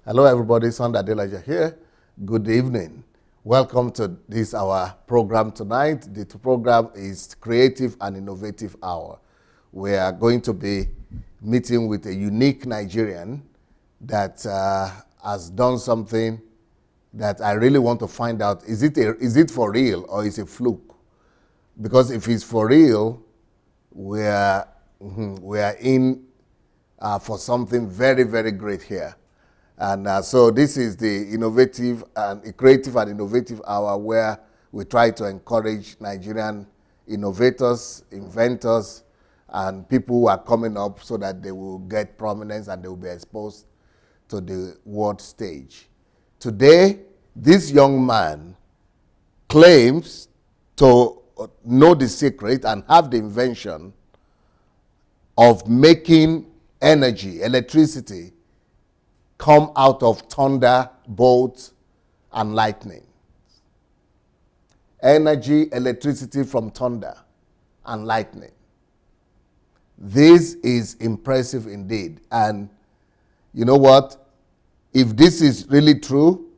Hello, everybody. Sunday Adelaja here. Good evening. Welcome to this our program tonight. The program is Creative and Innovative Hour. We are going to be meeting with a unique Nigerian that has done something that I really want to find out. Is it for real or is it fluke? Because if it's for real, we are in for something very, very great here. And so this is the innovative and creative and innovative hour where we try to encourage Nigerian innovators, inventors, and people who are coming up so that they will get prominence and they will be exposed to the world stage. Today, this young man claims to know the secret and have the invention of making energy, electricity, come out of thunder, bolts, and lightning. Energy, electricity from thunder and lightning. This is impressive indeed. And you know what? If this is really true,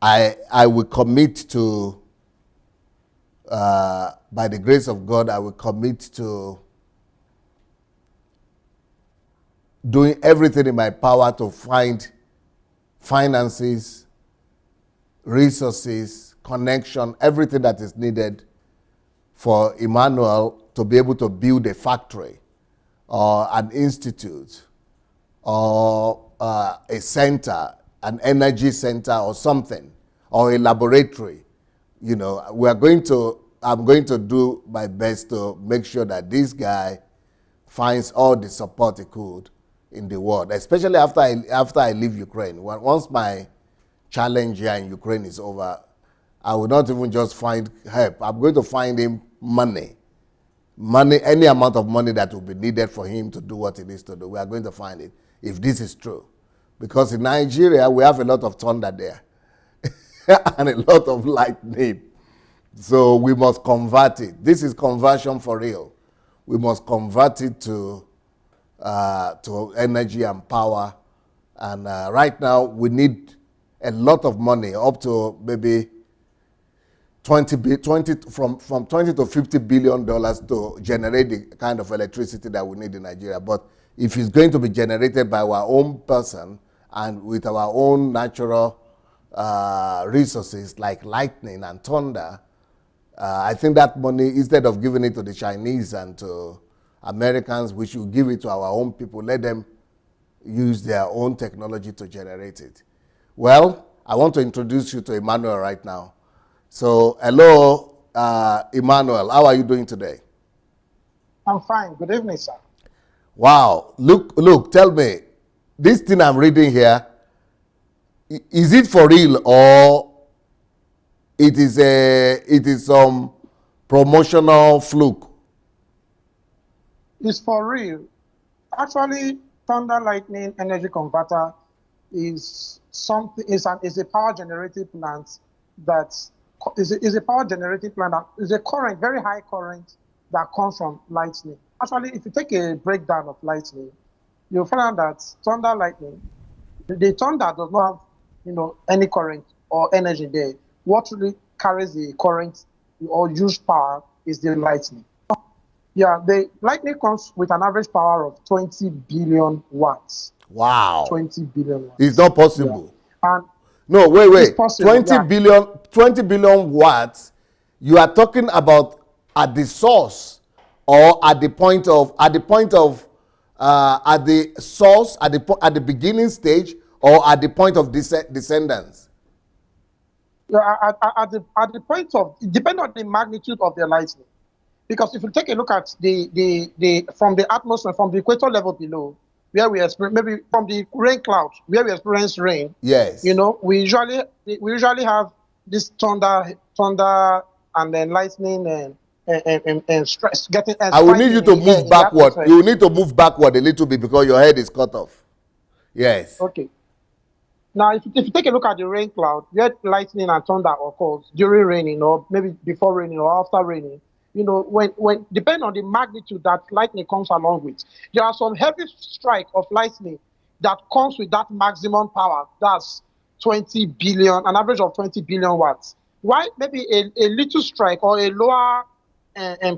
I will commit to, by the grace of God, I will commit to doing everything in my power to find finances, resources, connection, everything that is needed for Emmanuel to be able to build a factory or an institute or a center, an energy center or something, or a laboratory. You know, I'm going to do my best to make sure that this guy finds all the support he could in the world, especially after I leave Ukraine. Once my challenge here in Ukraine is over, I will not even just find help. I'm going to find him money, any amount of money that will be needed for him to do what he needs to do. We are going to find it, if this is true. Because in Nigeria, we have a lot of thunder there and a lot of lightning. So we must convert it. This is conversion for real. We must convert it to energy and power. And right now, we need a lot of money, up to maybe from 20 to $50 billion to generate the kind of electricity that we need in Nigeria. But if it's going to be generated by our own person and with our own natural resources like lightning and thunder, I think that money, instead of giving it to the Chinese and to Americans, we should give it to our own people. Let them use their own technology to generate it. Well, I want to introduce you to Emmanuel right now. So, hello, Emmanuel. How are you doing today? I'm fine. Good evening, sir. Wow. Look, tell me, this thing I'm reading here, is it for real or it is some promotional fluke? It's for real. Actually, Thunder Lightning Energy Converter is something. Is a power generating plant that is a power generating plant that is a current, very high current that comes from lightning. Actually, if you take a breakdown of lightning, you'll find out that Thunder Lightning, the thunder does not have any current or energy there. What really carries the current or used power is the lightning. Yeah, the lightning comes with an average power of 20 billion watts. Wow. 20 billion watts. It's not possible. Yeah. And no, wait. It's possible, 20 billion watts. You are talking about at the source or at the source, at the beginning stage, or at the point of descendance? Yeah, at the point of, it depends on the magnitude of the lightning. Because if you take a look at the from the atmosphere, from the equator level below, where we experience, maybe from the rain cloud, where we experience rain. Yes. We usually have this thunder and then lightning and stress getting. I will need you to move backward. You will need to move backward a little bit because your head is cut off. Yes. Okay. Now, if you take a look at the rain cloud, where lightning and thunder occurs during raining, or maybe before raining or after raining, when depending on the magnitude that lightning comes along with, there are some heavy strike of lightning that comes with that maximum power. That's 20 billion, an average of 20 billion watts. Why maybe a little strike or a lower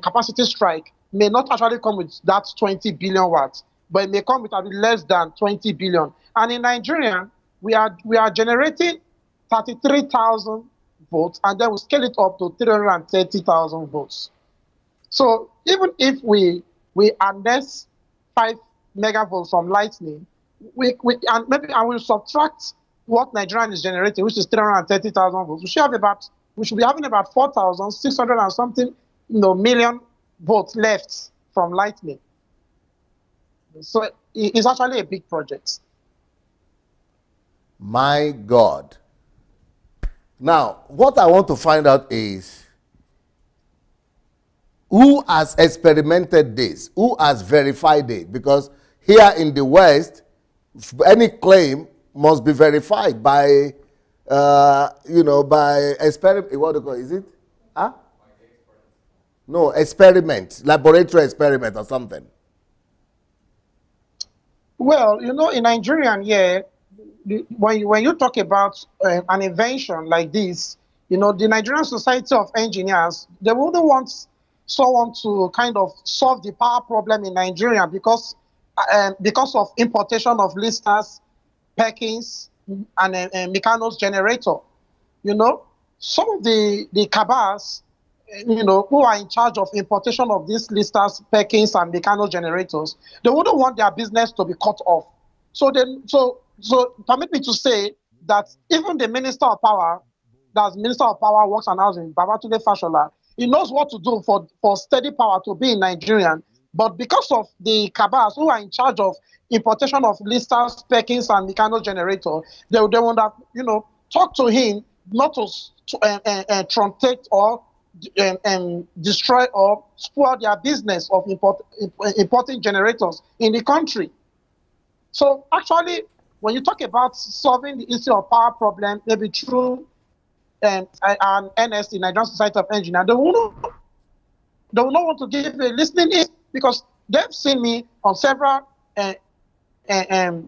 capacity strike may not actually come with that 20 billion watts, but it may come with a bit less than 20 billion. And in Nigeria, we are generating 33,000 volts, and then we scale it up to 330,000 volts. So even if we harness 5 megavolts from lightning, we will subtract what Nigerian is generating, which is 330,000 volts. We should be having about 4,600 and something, million volts left from lightning. So it's actually a big project. My God. Now, what I want to find out is who has experimented this? Who has verified it? Because here in the West, any claim must be verified by, by experiment. What do you call it? Is it? Huh? No, experiment, laboratory experiment or something. Well, in Nigerian, yeah, when you talk about an invention like this, the Nigerian Society of Engineers, they wouldn't want someone to kind of solve the power problem in Nigeria because of importation of listers, Perkins, and Meccano's generator. Some of the cabals, who are in charge of importation of these listers, Perkins, and Meccano generators, they wouldn't want their business to be cut off. So permit me to say that even the Minister of Power, that's Minister of Power, Works and Housing, Babatunde Fashola, he knows what to do for steady power to be in Nigerian. But because of the cabals who are in charge of importation of listers, Perkins, and Meccano generator, they would have, talked to him not to truncate or destroy or spoil their business of importing generators in the country. So actually, when you talk about solving the issue of power problem, maybe through an NSE, Nigerian Society of Engineers, they will not want to give a listening ear because they've seen me on several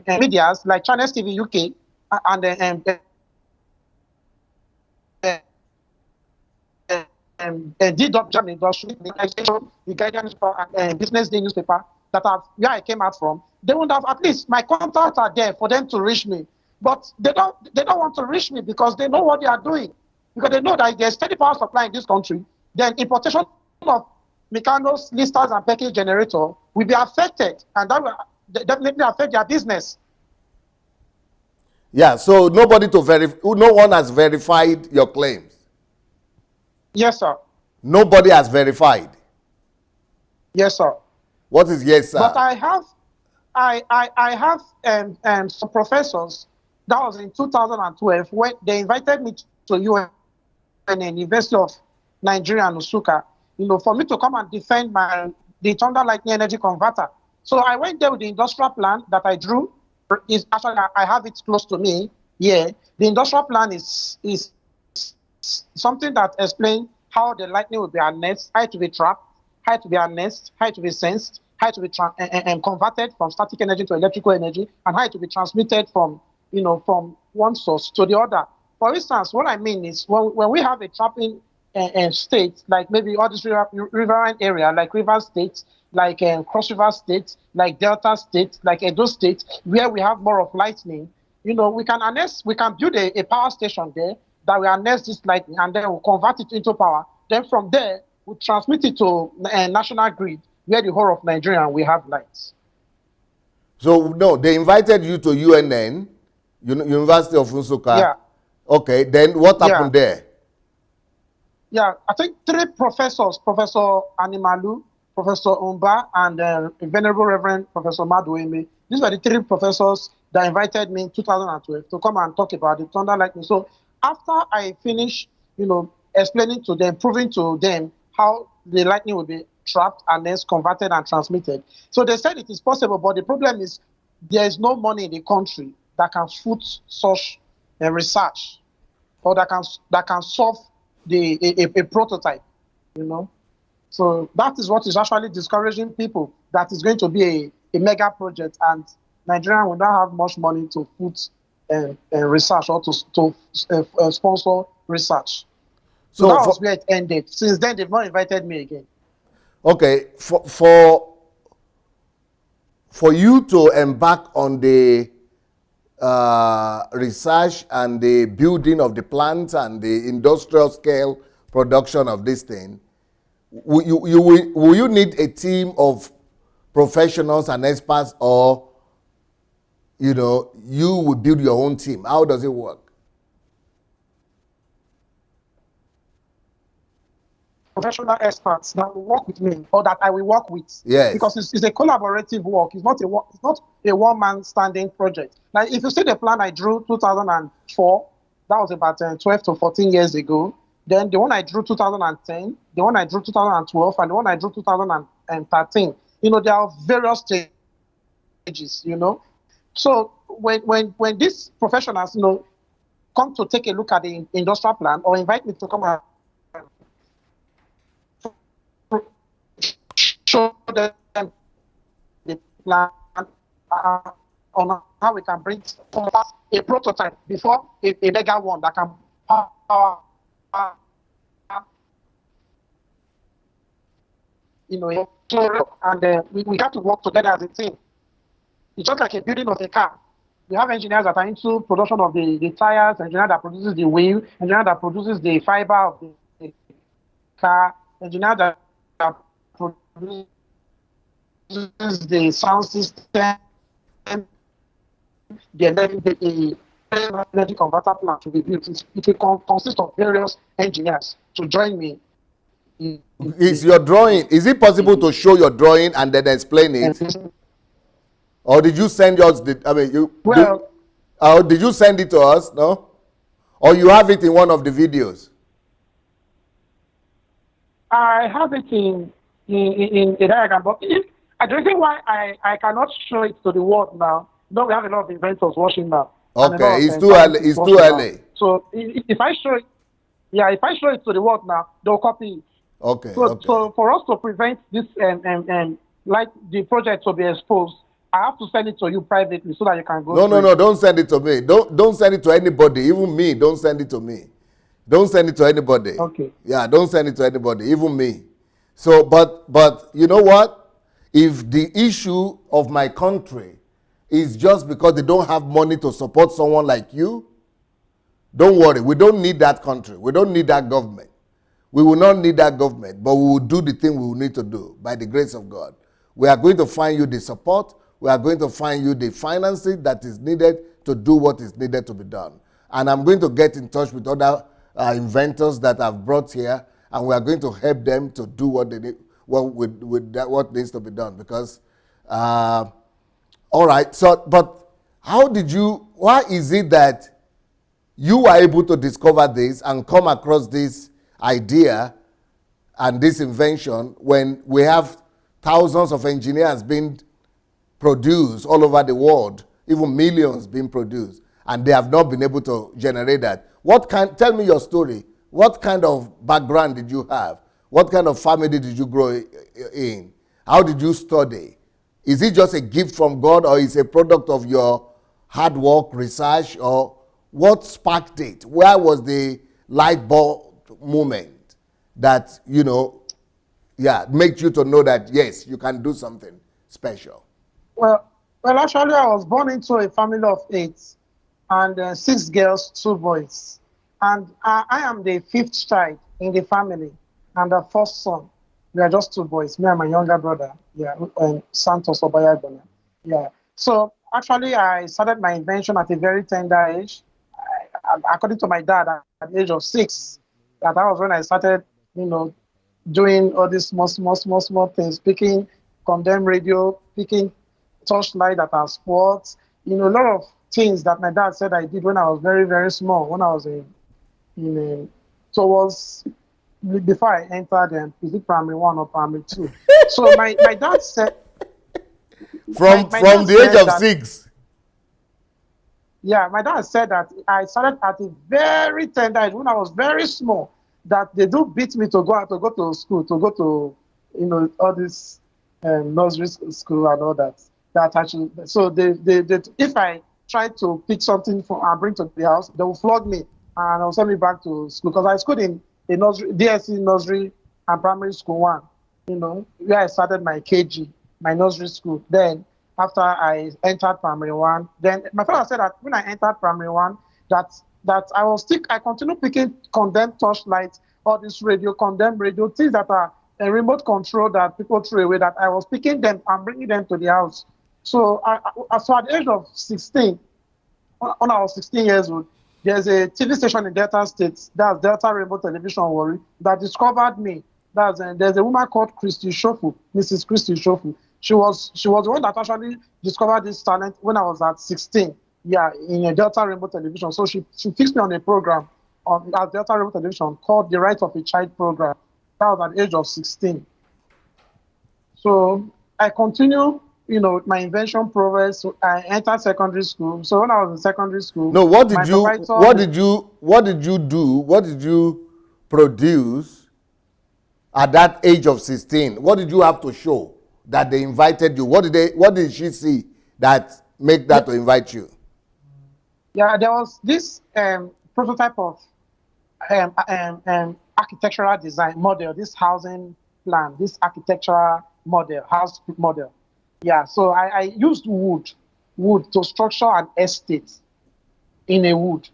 medias like Channels TV UK and DW Germany, the Guardian Business Day newspaper where I came out from. They would have, at least my contacts are there for them to reach me, but they don't want to reach me because they know what they are doing, because they know that there's steady power supply in this country. Then importation of Meccano's listers and package generator will be affected, and that will definitely affect their business. Yeah, so no one has verified your claims. Yes, sir. Nobody has verified. Yes, sir. What is yes, sir? But I have some professors. That was in 2012 when they invited me to UN and University of Nigeria and Nsukka, for me to come and defend the Thunder Lightning Energy Converter. So I went there with the industrial plan that I drew. Actually, I have it close to me. Yeah, the industrial plan is something that explains how the lightning will be harnessed, how it will be trapped, how it will be harnessed, how it will be sensed, how it will be converted from static energy to electrical energy, and how it will be transmitted from one source to the other. For instance, what I mean is when we have a trapping state, like maybe all this riverine area, like River State, like Cross River State, like Delta State, like Edo State, where we have more of lightning, we can build a power station there that will harness this lightning, and then we'll convert it into power. Then from there, we'll transmit it to national grid, where the whole of Nigeria will have lights. So, no, they invited you to UNN, University of Nsukka. Yeah. Okay, then what happened there? Yeah, I think 3 professors, Professor Animalu, Professor Umba, and Venerable Reverend Professor Madueme. These were the 3 professors that invited me in 2012 to come and talk about the Thunder Lightning. So after I finished, explaining to them, proving to them how the lightning will be trapped and then converted and transmitted. So they said it is possible, but the problem is there is no money in the country that can foot such research or that can solve a prototype, So that is what is actually discouraging people, that is going to be a mega project, and Nigeria will not have much money to put research or to sponsor research. So So that was where it ended. Since then, they've not invited me again. okay, for you to embark on the research and the building of the plants and the industrial scale production of this thing, will you need a team of professionals and experts, or you will build your own team? How does it work? Professional experts that will work with me or that I will work with. Yes. Because it's a collaborative work. It's not a one-man standing project. Now, if you see the plan I drew 2004, that was about 12 to 14 years ago. Then the one I drew 2010, the one I drew 2012, and the one I drew 2013. There are various stages, So when these professionals, come to take a look at the industrial plan or invite me to come and show them the plan on how we can bring a prototype before a bigger one that can power, and we have to work together as a team. It's just like a building of a car. We have engineers that are into production of the tires, engineer that produces the wheel, engineer that produces the fiber of the car, engineer that produces the sound system, the energy converter plant to be built. It will consist of various engineers to join me. Is your drawing, is it possible to show your drawing and then explain it? Or did you send us did you send it to us? No? Or you have it in one of the videos? I have it in a diagram, but the reason why I cannot show it to the world now, we have a lot of inventors watching now. Okay, it's too early. It's too early. So if I show it, if I show it to the world now, they'll copy it. Okay. So for us to prevent this like the project to be exposed, I have to send it to you privately so that you can go. No, don't send it to me. Don't send it to anybody. Even me, don't send it to me. Don't send it to anybody. Okay. Yeah, don't send it to anybody, even me. So, but you know what? If the issue of my country is just because they don't have money to support someone like you, don't worry. We don't need that country. We don't need that government. We will not need that government, but we will do the thing we will need to do by the grace of God. We are going to find you the support. We are going to find you the financing that is needed to do what is needed to be done. And I'm going to get in touch with other inventors that I've brought here, and we are going to help them to do what they need, what needs to be done. Because, all right. So, but why is it that you were able to discover this and come across this idea and this invention when we have thousands of engineers being produced all over the world, even millions being produced, and they have not been able to generate that? Tell me your story. What kind of background did you have? What kind of family did you grow in? How did you study? Is it just a gift from God, or is it a product of your hard work, research, or what sparked it? Where was the light bulb moment that, makes you to know that, yes, you can do something special? Well, actually, I was born into a family of 8, and 6 girls, 2 boys. And I am the 5th child in the family, and the first son. We are just 2 boys, me and my younger brother, Santos OBAYAGBONA. Yeah. So actually, I started my invention at a very tender age. According to my dad, at the age of 6, that was when I started, doing all these small things, picking condemned radio, picking torchlight that are sports, a lot of things that my dad said I did when I was very, very small, when I was before I entered primary 1 or primary 2. So my dad said from the age of 6. Yeah, my dad said that I started at a very tender age when I was very small, that they do beat me to go to school, to go to all this nursery school and all that. that I should. So if I try to pick something from and bring to the house, they will flog me and they'll send me back to school because I schooled in a nursery, DSC nursery and primary school one. You know, where I started my KG, my nursery school. Then after I entered primary one, then my father said that when I entered primary one, that I continue picking condemned torchlights, all this radio, condemned radio, things that are a remote control that people throw away, that I was picking them and bringing them to the house. So so at the age of 16, when I was 16 years old, there's a TV station in Delta State, that's Delta Remote Television Warri, that discovered me. There's a woman called Christy Shofu, Mrs. Christy Shofu. She was the one that actually discovered this talent when I was at 16. Yeah, in a Delta Remote Television. So she fixed me on a program at Delta Remote Television called the Right of a Child program. That was at the age of 16. So I continue, you know, my invention progress. So I entered secondary school. So when I was in secondary school, No, what did you do? What did you produce at that age of 16? What did you have to show that they invited you? What did she see that make that to invite you? Yeah, there was this prototype of architectural design model, this housing plan, this architectural model, house model. Yeah, so I used wood to structure an estate in a wood.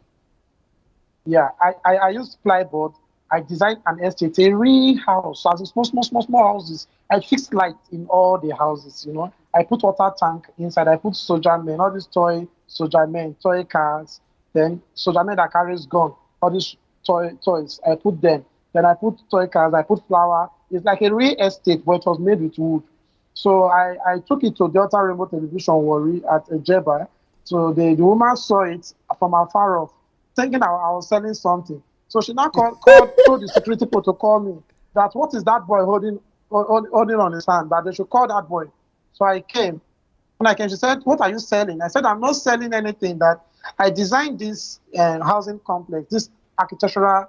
Yeah, I used plyboard. I designed an estate, a real house. So as a small houses. I fixed light in all the houses, you know. I put water tank inside. I put soldier men, all these toy soldier men, toy cars. Then soldier men that carries gun, all these toys. I put them. Then I put toy cars. I put flower. It's like a real estate, but it was made with wood. So I took it to Delta Remote Television Warri at Ejeba. So the woman saw it from afar off, thinking I was selling something. So she now told the security people to call me. That what is that boy holding on his hand? That they should call that boy. So I came. When I came, she said, "What are you selling?" I said, "I'm not selling anything. That I designed this housing complex, this architectural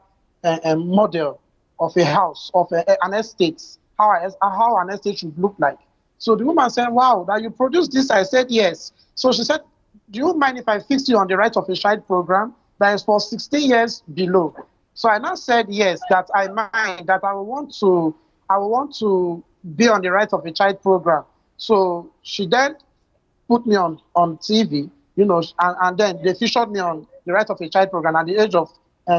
model of a house, of an estate, how an estate should look like." So the woman said, "Wow, that you produced this?" I said, "Yes." So she said, "Do you mind if I fix you on the Right of a Child program that is for 16 years below?" So I now said yes, that I mind, that I will want to be on the Right of a Child program. So she then put me on TV, you know, and then they featured me on the Right of a Child program at the age of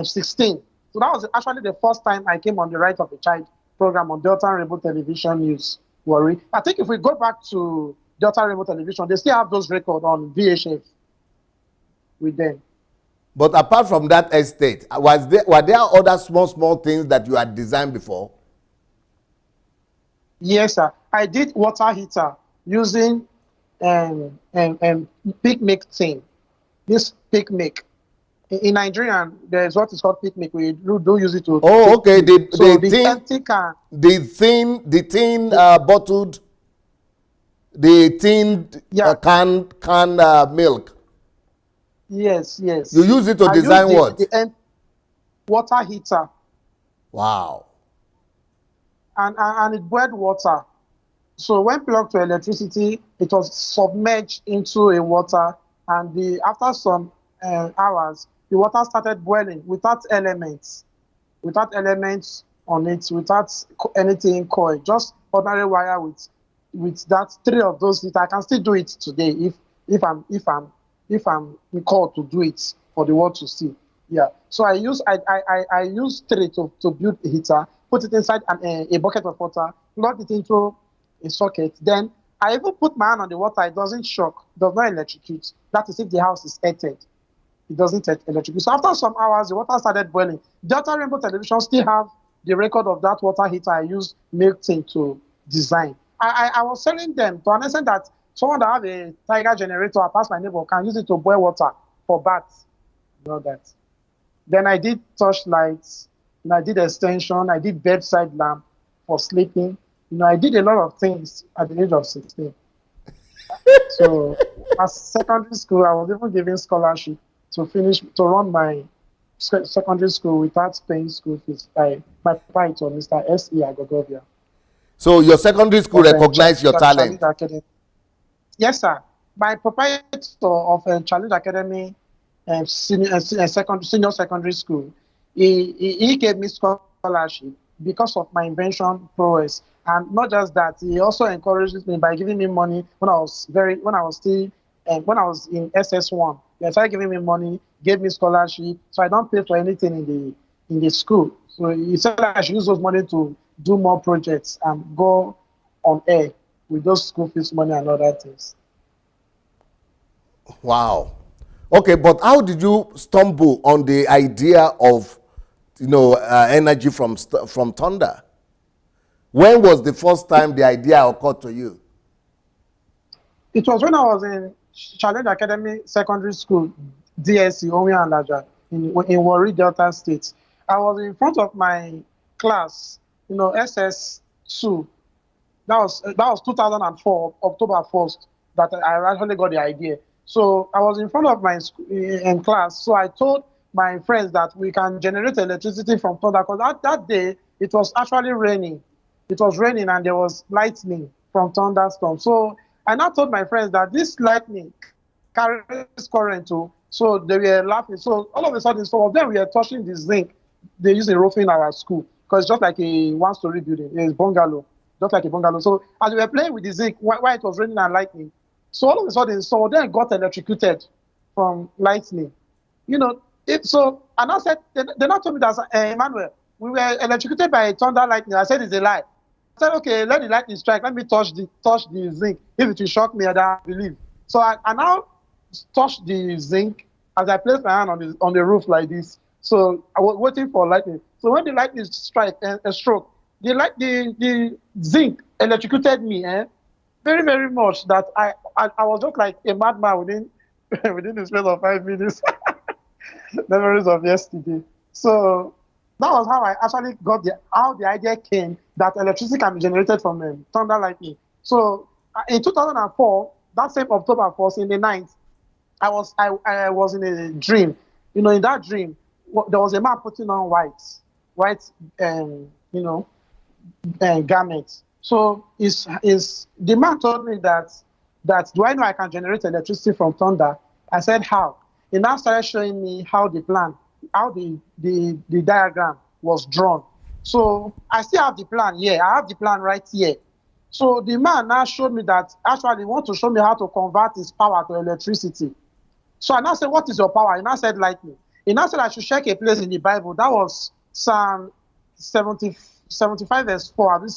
16. So that was actually the first time I came on the Right of a Child program on Delta Remote Television News Warri. I think if we go back to Delta Remote Television, they still have those records on VHF with them. But apart from that estate, were there other small things that you had designed before? Yes, sir. I did water heater using picnic thing. This picnic. In Nigerian, there is what is called picnic. We do use it to. Oh, okay. The empty can. The thin bottled, the tin can milk. Yes. You use it to design what? The water heater. Wow. And it boiled water. So when plugged to electricity, it was submerged into a water, and after some hours, the water started boiling without elements on it, without anything coiled, just ordinary wire with that 3 of those. I can still do it today if I'm called to do it for the world to see. Yeah. So I use 3 to build a heater, put it inside a bucket of water, plug it into a socket. Then I even put my hand on the water. It doesn't shock, does not electrocute. That is if the house is heated. It doesn't electrocute. So after some hours, the water started boiling. Delta Rainbow Television still have the record of that water heater I used milk tin to design. I was selling them to an extent that someone that have a Tiger generator, I pass my neighbor, can use it to boil water for baths. You know that. Then I did torchlights, I did extension, I did bedside lamp for sleeping. I did a lot of things at the age of 16. So as secondary school, I was even given scholarship to run my secondary school without paying school fees by my proprietor, Mr. S.E. Agogovia. So your secondary school recognized your talent? Yes, sir. My proprietor of Challenge Academy senior secondary school, he gave me scholarship because of my invention prowess. And not just that, he also encourages me by giving me money when I was in SS1. He started giving me money, gave me scholarship, so I don't pay for anything in the school. So he said I should use those money to do more projects and go on air with those school fees money and other things. Wow. Okay, but how did you stumble on the idea of, energy from thunder? When was the first time the idea occurred to you? It was when I was in Challenge Academy Secondary School, DSC, Omi and Laja, in Warri, Delta State. I was in front of my class, SS2. That was 2004, October 1st, that I actually got the idea. So I was in front of my in class. So I told my friends that we can generate electricity from thunder, because that day it was actually raining. It was raining and there was lightning from thunderstorm. So I now told my friends that this lightning carries current too. So they were laughing. So all of a sudden, some of them were touching the zinc they use in roofing our school, because it's just like a one-story building. It's bungalow, just like a bungalow. So as we were playing with the zinc while it was raining and lightning, so all of a sudden, some of them got electrocuted from lightning. So and I said, they now told me that, Emmanuel, we were electrocuted by thunder lightning. I said it's a lie. I said, okay, let the lightning strike. Let me touch the zinc. If it will shock me, I don't believe. So I now touched the zinc as I placed my hand on the roof like this. So I was waiting for lightning. So when the lightning strike and a stroke, the zinc electrocuted me, very, very much, that I was just like a madman within within the space of 5 minutes. Memories of yesterday. So that was how I actually got how the idea came that electricity can be generated from thunder lightning. So in 2004, that same October 1st, in the night, I was in a dream. In that dream, there was a man putting on white, garments. So is the man told me that do I know I can generate electricity from thunder? I said how. He now started showing me how the diagram was drawn. So I still have the plan here. I have the plan right here. So the man now showed me that actually he wants to show me how to convert his power to electricity. So I now said, what is your power? He now said lightning. He now said I should check a place in the Bible. That was Psalm 75 verse 4. I believe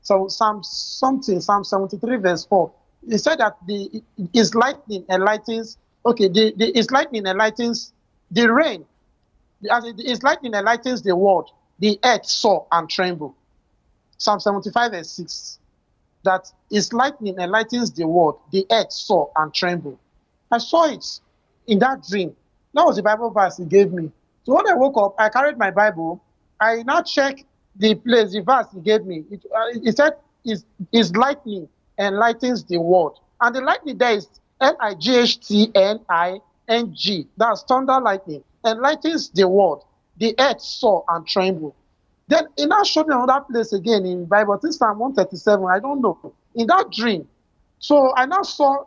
Psalm 73 verse 4. He said that his lightning enlightens, his lightning enlightens the rain. His lightning enlightens the world. The earth saw and trembled. Psalm 75 verse 6. That his lightning enlightens the world. The earth saw and trembled. I saw it in that dream. That was the Bible verse he gave me. So when I woke up, I carried my Bible. I now checked the place, the verse he gave me. It said, his lightning enlightens the world. And the lightning there is Lightning. That's thunder lightning. Enlightens the world. The earth saw and trembled. Then he now showed me another place again in Bible. This Psalm 137, I don't know. In that dream. So I now saw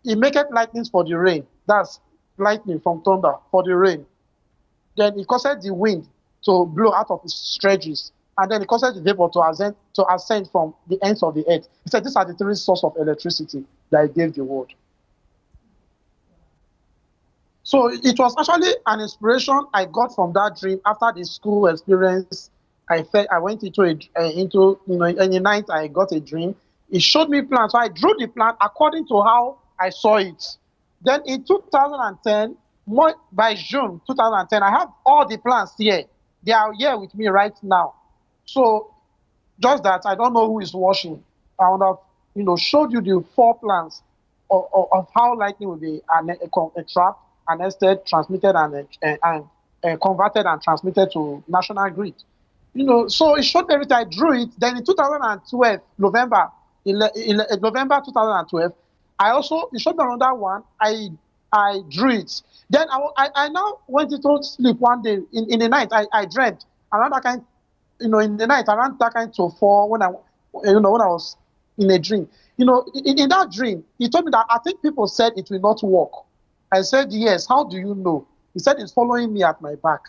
he maketh lightnings for the rain. That's lightning from thunder for the rain. Then he caused the wind to blow out of its stretches. And then he caused the vapor to ascend from the ends of the earth. He said these are the three sources of electricity that he gave the world. So it was actually an inspiration I got from that dream after the school experience. I went into in the night I got a dream. It showed me plans. So I drew the plan according to how I saw it. Then in 2010, by June 2010, I have all the plans here. They are here with me right now. So just that I don't know who is watching. I would have, showed you the 4 plans of how lightning will be trapped, arrested, transmitted, and converted and transmitted to national grid. So it showed me everything. I drew it. Then in 2012, November 2012, it showed me another one. I drew it. Then I now went into sleep one day in the night. I dreamt around that kind, in the night around that kind to 4 when I was in a dream. You know, in that dream, he told me that I think people said it will not work. I said, yes. How do you know? He said it's following me at my back.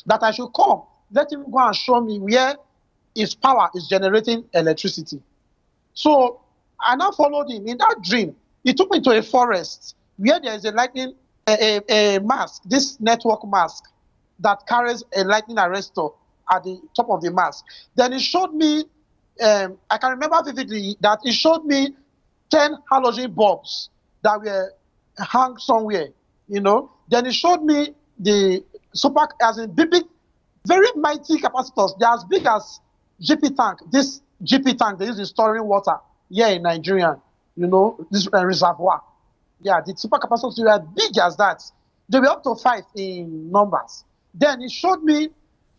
That I should come. Let him go and show me where his power is generating electricity. So I now followed him. In that dream, he took me to a forest where there is a lightning, a mask, this network mask that carries a lightning arrestor at the top of the mask. Then he showed me, I can remember vividly that he showed me 10 halogen bulbs that were hung somewhere, you know. Then he showed me the super, as in big, very mighty capacitors. They're as big as GP tank. This GP tank they use in storing water here in Nigeria, you know, this reservoir. Yeah, the super capacitors were big as that. They were up to 5 in numbers. Then he showed me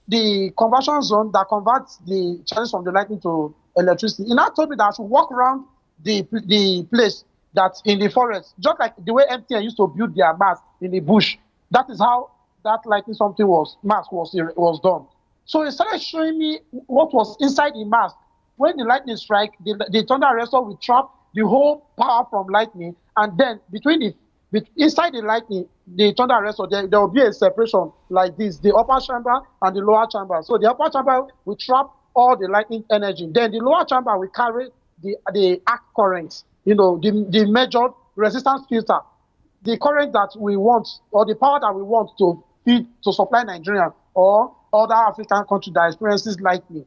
the conversion zone that converts the channels from the lightning to electricity. He now told me that I should walk around the place that's in the forest, just like the way MTN used to build their mask in the bush. That is how that lightning something mask was done. So he started showing me what was inside the mask. When the lightning strike, the thunder arrestor will trap the whole power from lightning, and then inside the lightning, the thunder arrestor, there will be a separation like this, the upper chamber and the lower chamber. So the upper chamber will trap all the lightning energy. Then the lower chamber will carry the arc current, you know, the measured resistance filter, the current that we want, or the power that we want to feed, to supply Nigeria or other African countries that experiences lightning.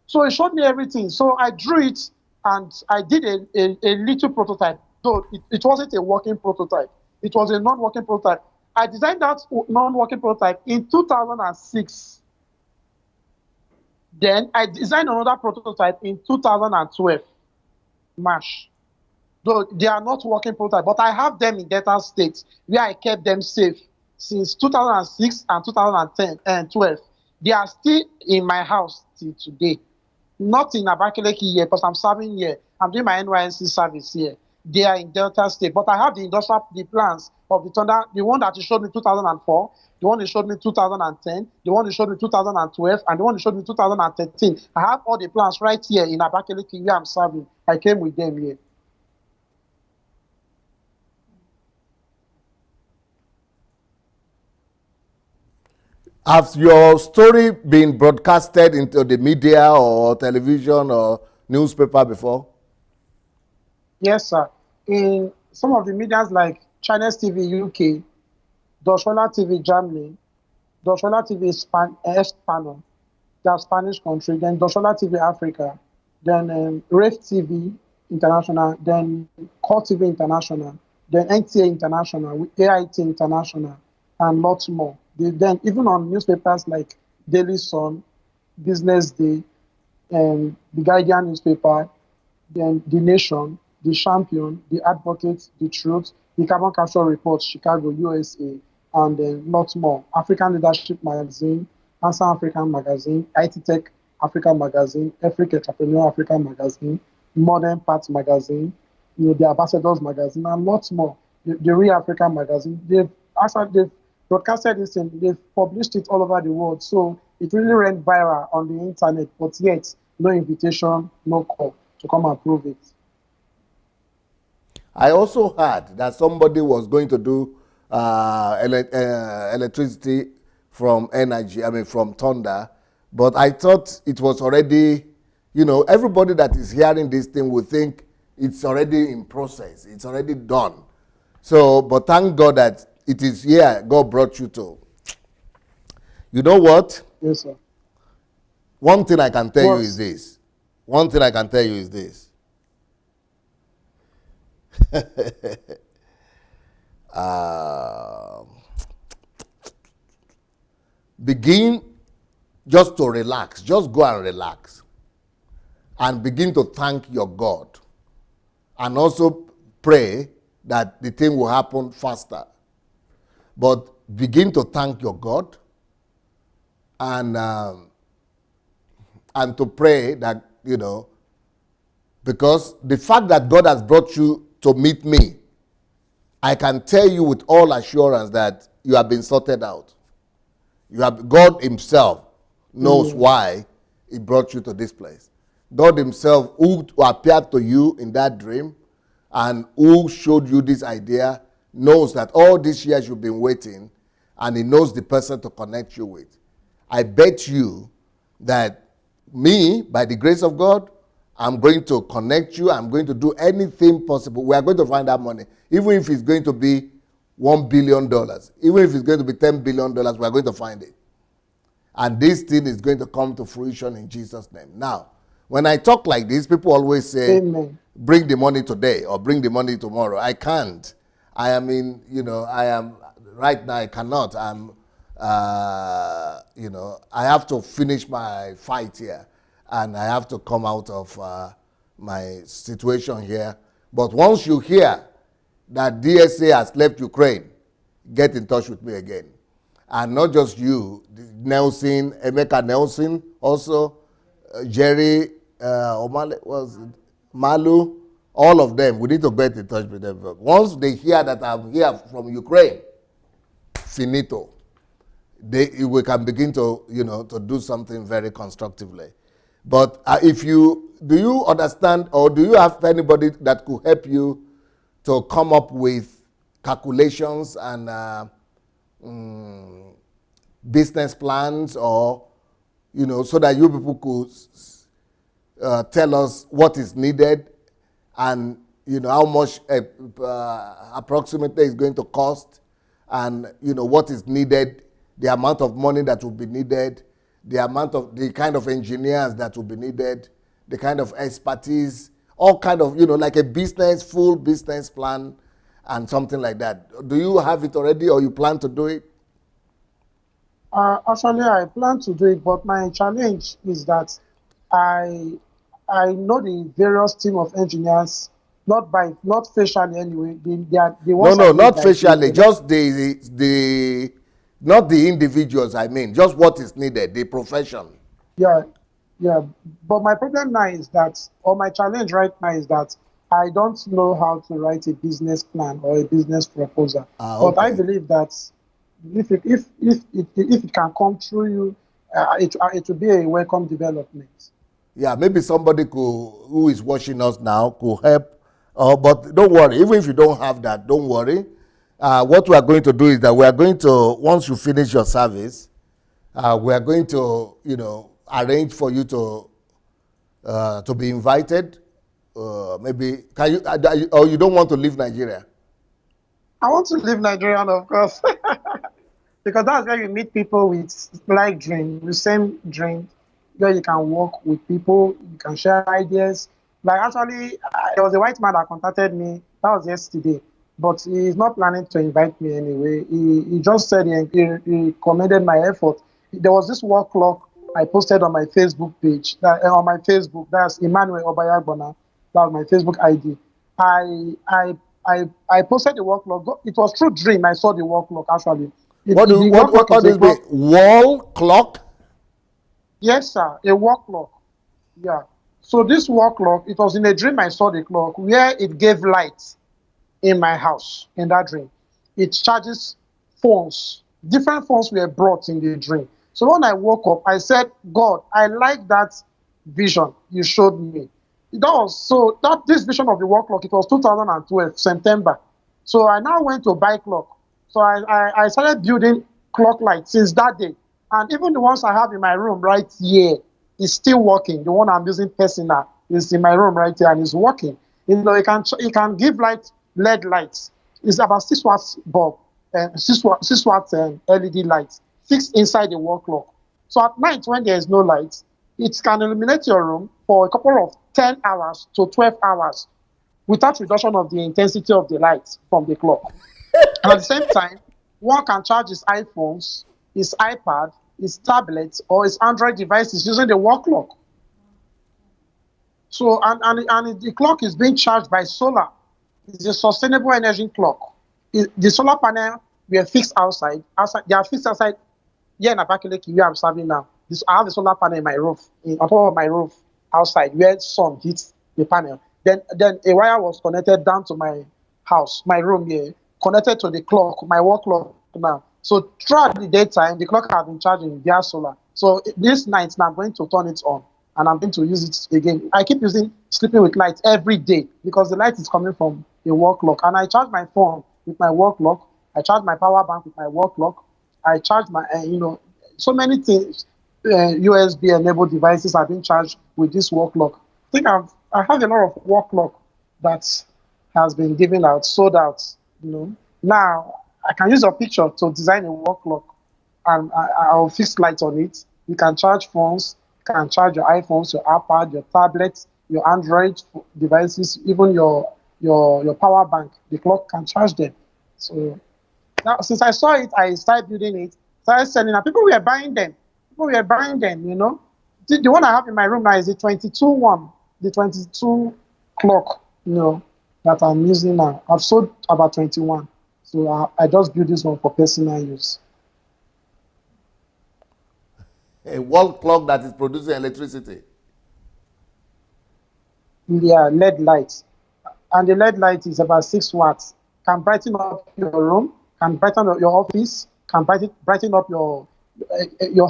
So he showed me everything. So I drew it and I did a little prototype. So it wasn't a working prototype. It was a non-working prototype. I designed that non-working prototype in 2006. Then I designed another prototype in 2012, March. Though they are not working prototype, but I have them in data state where I kept them safe since 2006 and 2010 and 12. They are still in my house till today. Not in Abakaliki here, because I'm serving here. I'm doing my NYSC service here. They are in Delta State, but I have the plans of the thunder, the one that you showed me 2004, the one you showed me 2010, the one you showed me 2012, and the one you showed me 2013. I have all the plans right here in Abakaliki where I'm serving. I came with them here. Has your story been broadcasted into the media or television or newspaper before? Yes, sir. In some of the medias like China's TV UK, Doshola TV Germany, Doshola TV Espano, that's Spanish country, then Doshola TV Africa, then Rave TV International, then Core TV International, then NTA International, AIT International, and lots more. Then even on newspapers like Daily Sun, Business Day, and The Guardian newspaper, then The Nation, The Champion, The Advocate, The Truth, The Carbon Capture Report, Chicago, USA, and then lots more. African Leadership Magazine, Answer African Magazine, IT Tech Africa Magazine, Africa Entrepreneur Africa Magazine, Modern Parts Magazine, you know, The Ambassadors Magazine, and lots more. The Real African Magazine. They've broadcasted this and they've published it all over the world. So it really went viral on the internet, but yet no invitation, no call to come and prove it. I also heard that somebody was going to do electricity from energy, from thunder, but I thought it was already, you know, everybody that is hearing this thing will think it's already in process, it's already done. So, but thank God that it is here God brought you to. You know what? Yes, sir. One thing I can tell you is this. One thing I can tell you is this. Begin just to relax. Just go and relax. And begin to thank your God. And also pray that the thing will happen faster. But begin to thank your God and to pray that, you know, because the fact that God has brought you to meet me, I can tell you with all assurance that you have been sorted out. God himself knows why he brought you to this place. God himself, who appeared to you in that dream and who showed you this idea, knows that all these years you've been waiting, and he knows the person to connect you with. I bet you that me, by the grace of God, I'm going to connect you. I'm going to do anything possible. We are going to find that money. Even if it's going to be $1 billion, even if it's going to be $10 billion, we are going to find it. And this thing is going to come to fruition in Jesus' name. Now, when I talk like this, people always say, Amen. bring the money today or bring the money tomorrow. I can't. I am in, I am, right now I cannot. I'm, I have to finish my fight here. And I have to come out of my situation here. But once you hear that DSA has left Ukraine, get in touch with me again. And not just you, Nelson, Emeka Nelson, also Jerry, Malu, all of them. We need to get in touch with them. Once they hear that I'm here from Ukraine, finito. We can begin to, to do something very constructively. But do you understand, or do you have anybody that could help you to come up with calculations and business plans, or, so that you people could tell us what is needed and, how much approximately is going to cost, and, what is needed, the amount of money that will be needed, the kind of engineers that will be needed, the kind of expertise, all kind of, like a full business plan and something like that. Do you have it already, or you plan to do it? Actually, I plan to do it, but my challenge is that I know the various team of engineers, not facially anyway. They are the ones. No, not facially, just not the individuals. I mean, just what is needed, the profession. Yeah, yeah. But my problem now is that, or my challenge right now is that I don't know how to write a business plan or a business proposal. Okay. But I believe that if it can come through you, it will be a welcome development. Yeah, maybe somebody who is watching us now could help. But don't worry, even if you don't have that, don't worry. What we are going to do is that we are going to, once you finish your service, we are going to, arrange for you to be invited. Maybe can you, or you don't want to leave Nigeria? I want to leave Nigeria, of course, because that's where you meet people with like dream, the same dream, where you can work with people, you can share ideas. Like actually, there was a white man that contacted me. That was yesterday, but he's not planning to invite me anyway. He just said he commended my effort. There was this work clock I posted on my Facebook page. On my Facebook, that's EMMANUEL OBAYAGBONA. That was my Facebook ID. I posted the work log. It was through dream. I saw the work log actually. What is the wall clock? Yes, sir. A work log. Yeah. So this work log, it was in a dream. I saw the clock where it gave light in my house. In that dream, it charges phones. Different phones were brought in the dream. So when I woke up, I said, God, I like that vision you showed me. This vision of the work clock, it was 2012 September. So I now went to buy clock. So I started building clock lights since that day. And even the ones I have in my room right here is still working. The one I'm using personal is in my room right here and is working. It can give light, LED lights. It's about 6 watts bulb and 6 watts LED lights fixed inside the wall clock. So at night when there is no light, it can illuminate your room for a couple of 10 hours to 12 hours without reduction of the intensity of the light from the clock. And at the same time, one can charge his iPhones, his iPad, his tablet, or his Android devices using the wall clock. So, and the clock is being charged by solar. It's a sustainable energy clock. The solar panel were fixed outside. They are fixed outside here in Abakaliki, where I'm serving now. I have a solar panel in my roof, on top of my roof outside, where sun hits the panel. Then a wire was connected down to my house, my room here, connected to the clock, my wall clock now. So throughout the daytime, the clock has been charging via solar. So this night now I'm going to turn it on and I'm going to use it again. I keep using sleeping with light every day because the light is coming from a wall clock. And I charge my phone with my wall clock. I charge my power bank with my wall clock. I charge my, so many things, USB enabled devices are being charged with this wall clock. I have a lot of wall clock that has been given out, sold out. Now I can use a picture to design a wall clock, and I'll fix lights on it. You can charge phones, you can charge your iPhones, your iPad, your tablets, your Android devices, even your power bank. The clock can charge them. So now, since I saw it, I started building it, started selling. And people were buying them. People were buying them. The one I have in my room now is the 22 one, the 22 clock, that I'm using now. I've sold about 21. So I just built this one for personal use. A wall clock that is producing electricity. Yeah, LED light. And the LED light is about 6 watts. Can brighten up your room, can brighten up your office, can brighten up your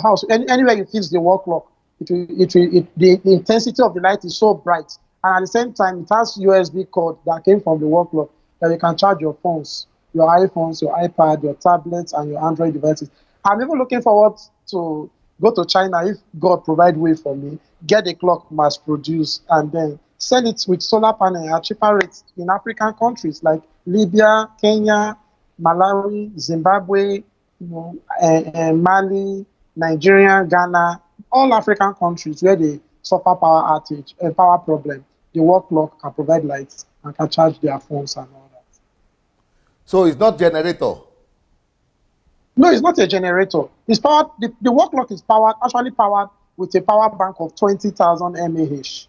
house. Anywhere you fix the wall clock, the intensity of the light is so bright. And at the same time, it has USB cord that came from the wall clock that you can charge your phones, your iPhones, your iPad, your tablets, and your Android devices. I'm even looking forward to go to China if God provide way for me, get a clock mass produced, and then sell it with solar panel at cheaper rates in African countries like Libya, Kenya, Malawi, Zimbabwe, Mali, Nigeria, Ghana, all African countries where they suffer power outage, a power problem. The wall clock can provide lights and can charge their phones and all that. So it's not generator. No, it's not a generator. It's powered. The wall clock is actually powered with a power bank of 20,000 mAh.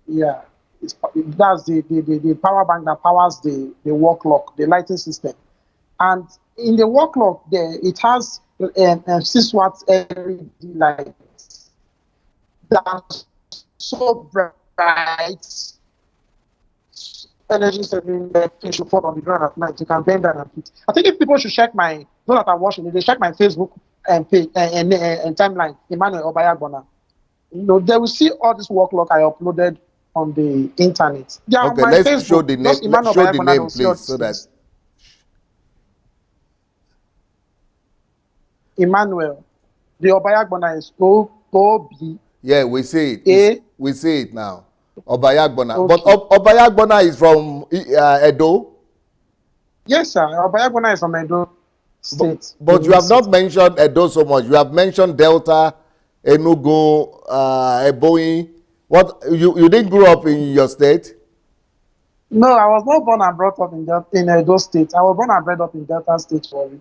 Yeah, that's the power bank that powers the wall clock, the lighting system. And in the wall clock, it has 6 watts LED lights that are so bright. Energy saving things should fall on the ground at night. You can bend down and put. I think if people should check those that are watching it, they check my Facebook page and timeline, EMMANUEL OBAYAGBONA. They will see all this wall clock I uploaded on the internet. Yeah, Okay, on my let's Facebook, show the name. Let's show the name, please, so that EMMANUEL. The OBAYAGBONA is O-B. Yeah, we see it. We see it now. Obayagbona. Okay. But Obayagbona is from Edo? Yes, sir. Obayagbona is from Edo State. But you have not mentioned Edo so much. You have mentioned Delta, Enugu, Ebonyi. What, you didn't grow up in your state? No, I was not born and brought up in Edo State. I was born and bred up in Delta State, Warri.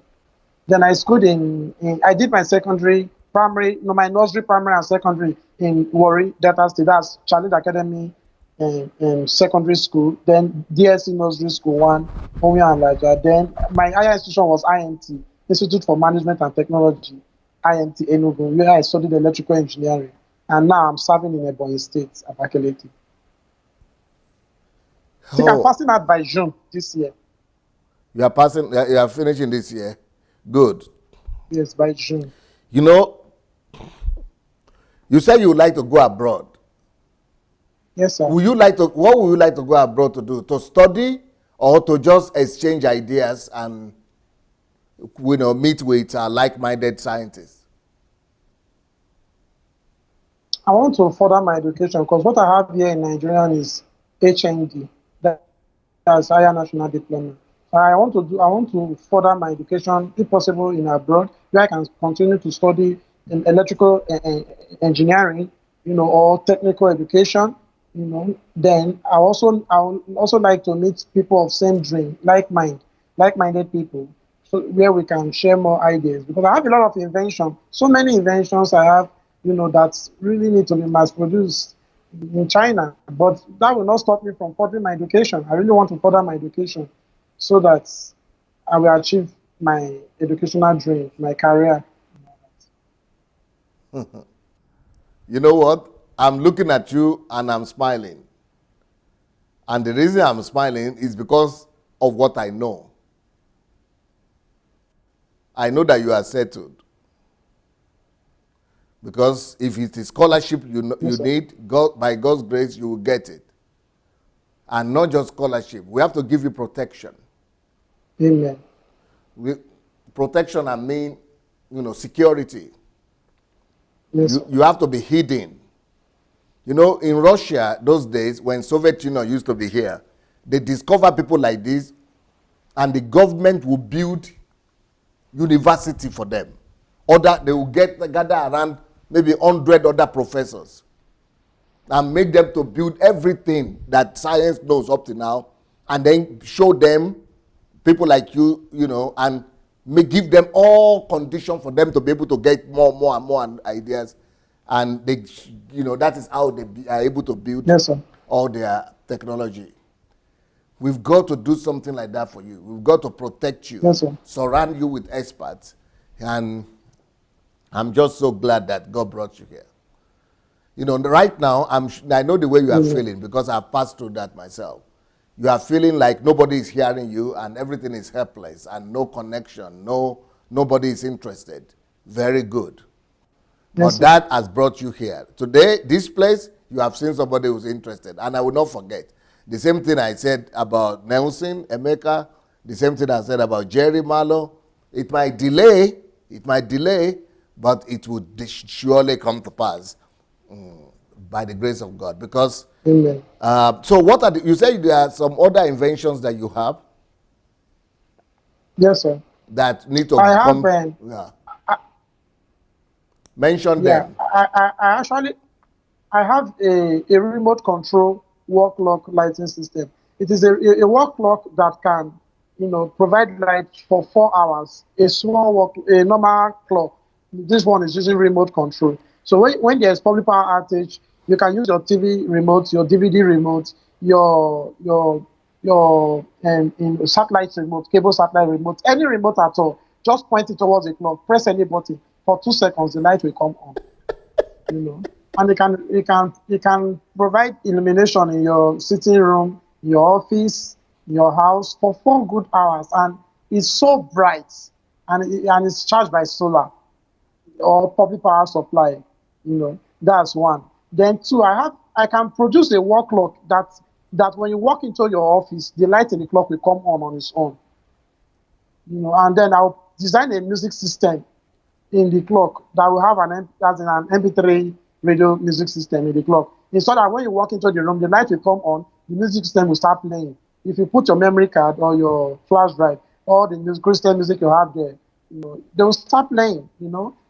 Then I schooled I did my my nursery, primary, and secondary in Warri, Delta State. That's Challenge Academy secondary school. Then DSC Nursery School 1, Omi and Laja. Then my higher institution was IMT, Institute for Management and Technology, IMT Enugu, where I studied electrical engineering. And now I'm serving in Ebonyi State, Abakaliki. I think I'm passing out by June this year. You are finishing this year? Good. Yes, by June. You said you would like to go abroad. Yes, sir. What would you like to go abroad to do? To study or to just exchange ideas and meet with like-minded scientists? I want to further my education because what I have here in Nigeria is HND. That's Higher National Diploma. I want to further my education, if possible, in abroad, where I can continue to study in electrical engineering, or technical education, Then I would also like to meet people of same dream, like-minded people, so where we can share more ideas. Because I have a lot of inventions, so many inventions I have, that really need to be mass-produced in China. But that will not stop me from furthering my education. I really want to further my education so that I will achieve my educational dream, my career. You know what? I'm looking at you and I'm smiling. And the reason I'm smiling is because of what I know. I know that you are settled. Because if it is scholarship you Yes, sir. need, God, by God's grace, you will get it. And not just scholarship. We have to give you protection. Amen. Protection, I mean, security. Yes, sir. You have to be hidden. In Russia, those days, when Soviet Union used to be here, they discover people like this, and the government will build university for them. They will gather around maybe 100 other professors and make them to build everything that science knows up to now, and then show them people like you, and give them all conditions for them to be able to get more and more ideas. And they, that is how they are able to build Yes, sir. all their technology. We've got to do something like that for you. We've got to protect you, Yes, sir. surround you with experts. And I'm just so glad that God brought you here. Right now, I know the way you are feeling, because I've passed through that myself. You are feeling like nobody is hearing you and everything is helpless and no connection, nobody is interested. Very good. Yes, But sir. that has brought you here. Today, this place, you have seen somebody who's interested. And I will not forget. The same thing I said about Nelson, Emeka, the same thing I said about Jerry Marlowe. It might delay, but it would surely come to pass by the grace of God. Because, Amen. so what are you say there are some other inventions that you have Yes, sir. that need to I have come? Mention them. I actually have a remote control wall clock lighting system. It is a wall clock that can, provide light for 4 hours. A normal clock. This one is using remote control. So when there's public power outage, you can use your TV remote, your DVD remote, your satellite remote, cable satellite remote, any remote at all. Just point it towards the clock. Press any button. For 2 seconds, the light will come on. And it can provide illumination in your sitting room, your office, your house for 4 good hours, and it's so bright, and it's charged by solar or public power supply. That's one. Then two, I can produce a wall clock that when you walk into your office, the light in the clock will come on its own. And then I'll design a music system in the clock that will have an MP3 radio music system in the clock. So that when you walk into the room, the light will come on, the music system will start playing. If you put your memory card or your flash drive, all the Christian music you have there, they will start playing.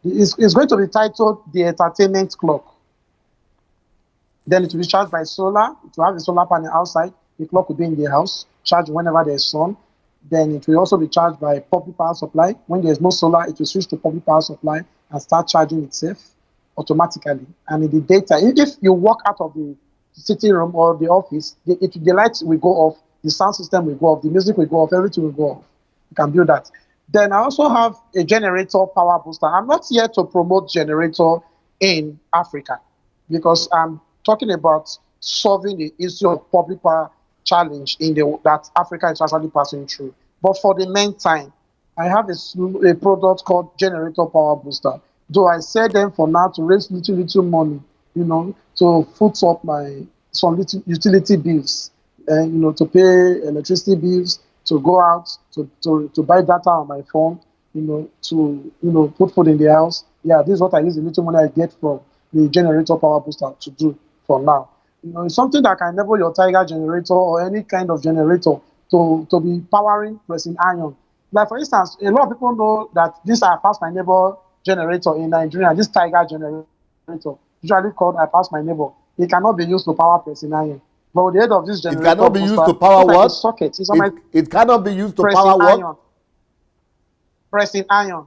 It's going to be titled the entertainment clock. Then it will be charged by solar. It will have a solar panel outside. The clock will be in the house, charged whenever there's sun. Then it will also be charged by public power supply. When there's no solar, it will switch to public power supply and start charging itself automatically. And in the daytime, if you walk out of the sitting room or the office, the lights will go off, the sound system will go off, the music will go off, everything will go off. You can build that. Then I also have a generator power booster. I'm not here to promote generator in Africa because I'm talking about solving the issue of public power challenge that Africa is actually passing through. But for the meantime, I have a product called generator power booster. Though I sell them for now to raise little money, to foot up some little utility bills, and to pay electricity bills, to go out, to buy data on my phone, to put food in the house. Yeah, this is what I use the little money I get from the generator power booster to do for now. It's something that can enable your Tiger generator or any kind of generator to be powering pressing iron. Like, for instance, a lot of people know that this I Pass My Neighbor generator in Nigeria, this Tiger generator, usually called I Pass My Neighbor, it cannot be used to power pressing iron. But with the aid of this generator, it cannot be used to power what? Like a socket. It cannot be used to power what? Pressing iron.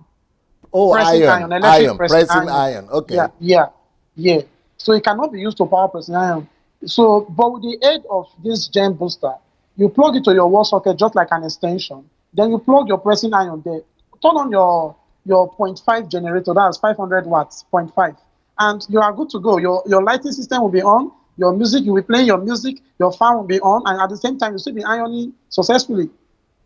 Oh, pressing iron. Electric Pressing iron. Okay. Yeah. So it cannot be used to power pressing iron. So, but with the aid of this gen booster, you plug it to your wall socket just like an extension. Then you plug your pressing iron there. Turn on your 0.5 generator. That's 500 watts, 0.5. And you are good to go. Your lighting system will be on. Your music, you'll be playing your music. Your fan will be on. And at the same time, you'll still be ironing successfully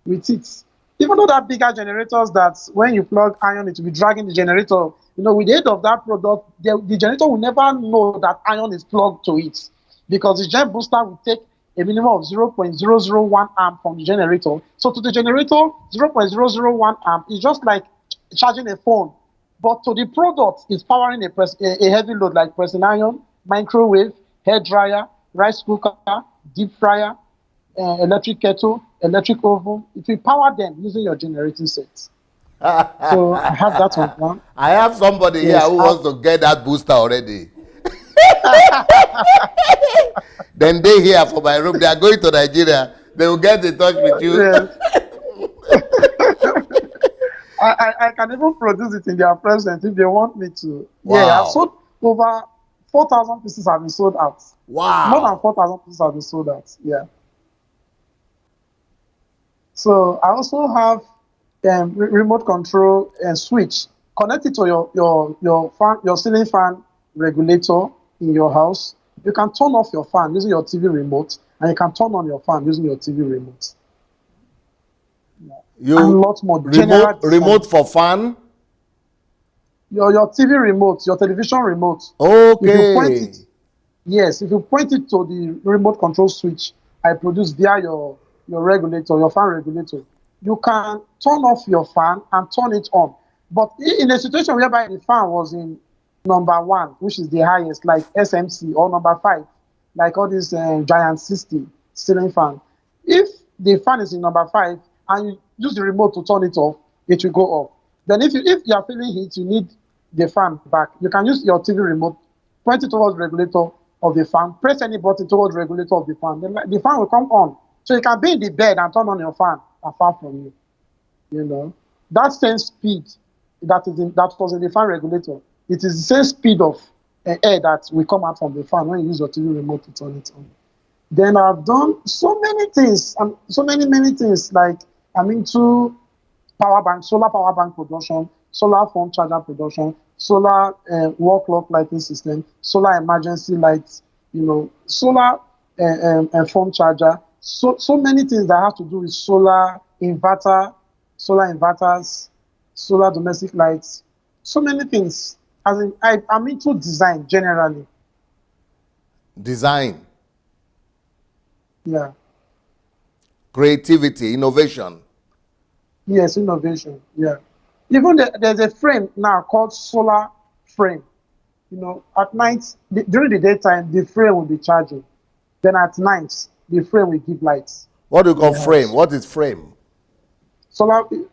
with it. Even though that bigger generators that when you plug iron, it will be dragging the generator. With the aid of that product, the generator will never know that iron is plugged to it because the gen booster will take a minimum of 0.001 amp from the generator. So to the generator, 0.001 amp is just like charging a phone. But to the product, it's powering a heavy load like pressing iron, microwave, hair dryer, rice cooker, deep fryer, electric kettle, electric oven. It will power them using your generating set. So I have that on plan. I have somebody here Yes. who wants to get that booster already. Then they here for my room. They are going to Nigeria. They will get in touch with you. Yes. I can even produce it in their presence if they want me to. Yeah, I've Wow. sold over 4,000 pieces have been sold out. More than Wow. 4,000 pieces have been sold out. Yeah. So I also have remote control and switch connected to your ceiling fan regulator in your house. You can turn off your fan using your TV remote, and you can turn on your fan using your TV remote. You And lots more general remote for fan. Your TV remote, your television remote. If you point Okay. it, yes, if you point it to the remote control switch I produce via your regulator, your fan regulator, you can turn off your fan and turn it on. But in a situation whereby the fan was in number 1, which is the highest, like SMC, or number 5, like all these giant 60 ceiling fan, if the fan is in number 5 and you use the remote to turn it off, it will go off. Then if you are feeling heat, you need the fan back. You can use your TV remote, point it towards the regulator of the fan, press any button towards the regulator of the fan. The fan will come on. So you can be in the bed and turn on your fan afar from you. That same speed that was in the fan regulator, it is the same speed of air that will come out from the fan when you use your TV remote to turn it on. Then I've done so many things, and so many things. Like I'm into power bank, solar power bank production, solar phone charger production, solar wall clock lighting system, solar emergency lights, solar phone charger. So many things that have to do with solar inverter, solar inverters, solar domestic lights. So many things. As in, I'm into design generally. Design, Yeah. creativity, innovation. Yes, innovation. Yeah. Even there's a frame now called solar frame. At night, during the daytime, the frame will be charging. Then at night, the frame will give lights What do you in call the frame? house. What is frame?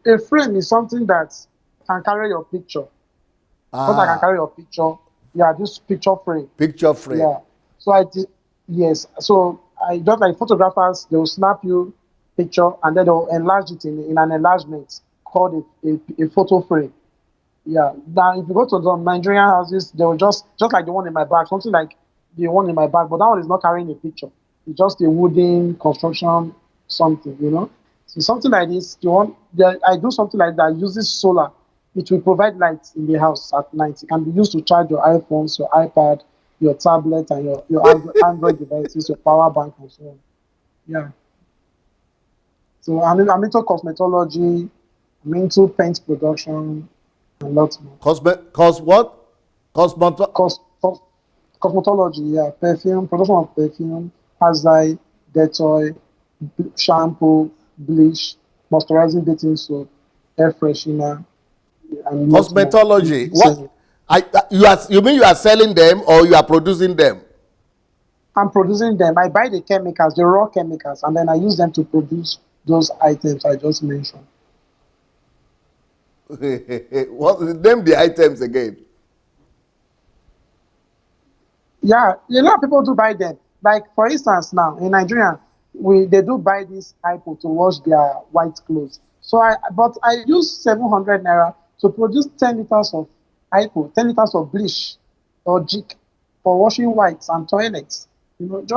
A frame is something that can carry your picture. Just like I can Ah, carry your picture. Yeah, this picture frame. picture frame. Yeah. So I did, yes. So I just like photographers, they will snap you picture and then they'll enlarge it in an enlargement called a photo frame. Yeah. Now, if you go to some Nigerian houses, they will just like the one in my bag, something like the one in my bag, but that one is not carrying a picture. It's just a wooden construction, something. So something like this, I do something like that, uses solar. It will provide light in the house at night. It can be used to charge your iPhones, your iPad, your tablet, and your Android devices, your power bank, and so on. Yeah. So I'm into cosmetology, I'm into paint production, and lots more. What? Cosmet. Cos, cos, Cosmetology, yeah, perfume, production of perfume, hair Dettol, shampoo, bleach, moisturizing bathing soap, air freshener, and lots more. Cosmetology. What? You mean you are selling them or you are producing them? I'm producing them. I buy the chemicals, the raw chemicals, and then I use them to produce those items I just mentioned. What? Name the items again. Yeah, a lot of people do buy them. Like for instance, now in Nigeria, they do buy this hypo to wash their white clothes. But I use 700 naira to produce 10 liters of hypo, 10 liters of bleach or jik for washing whites and toilets. And with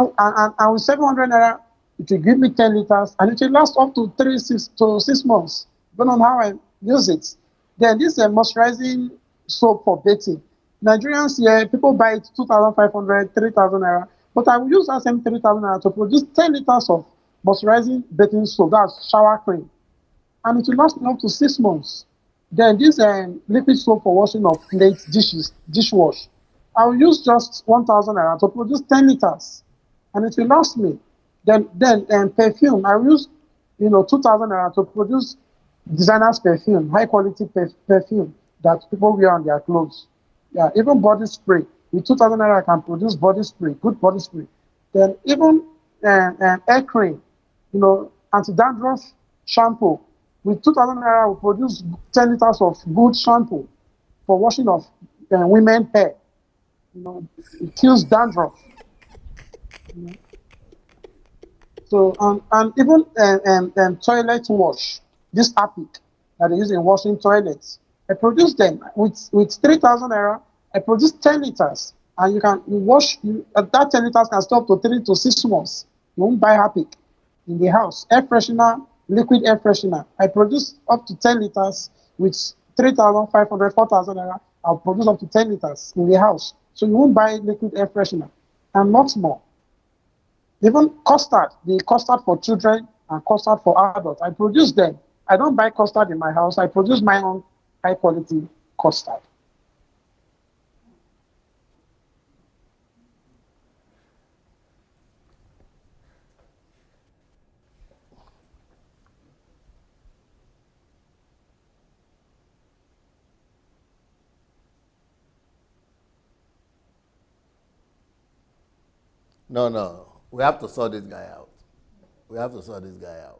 700 naira, it will give me 10 liters and it will last up to 6 months, depending on how I use it. Then this moisturizing soap for bathing. Nigerians here, people buy it 2,500, 3,000 naira. But I will use that same 3,000 naira to produce 10 liters of moisturizing bathing soap, that's shower cream. and it will last me up to 6 months. Then this liquid soap for washing of plates, dishes, dishwash, I will use just 1,000 naira to produce 10 liters, and it will last me. Then perfume, I will use 2,000 naira to produce designer's perfume, high quality perfume that people wear on their clothes. Yeah, even body spray. With 2,000 naira, I can produce body spray, good body spray. Then even hair cream, anti-dandruff shampoo. With 2,000 naira, we produce 10 liters of good shampoo for washing of women's hair. It kills dandruff. You know. So and even toilet wash, this Apic that they use in washing toilets, I produce them with 3,000 naira. I produce 10 liters, and you wash that 10 liters can stop to 3 to 6 months. You won't buy Apic in the house. Air freshener, liquid air freshener. I produce up to 10 liters with 3,500, 4,000 naira. I'll produce up to 10 liters in the house. So you won't buy liquid air freshener, and lots more. Even custard, the custard for children and custard for adults, I produce them. I don't buy custard in my house. I produce my own high quality custard. No. We have to sort this guy out. We have to sort this guy out.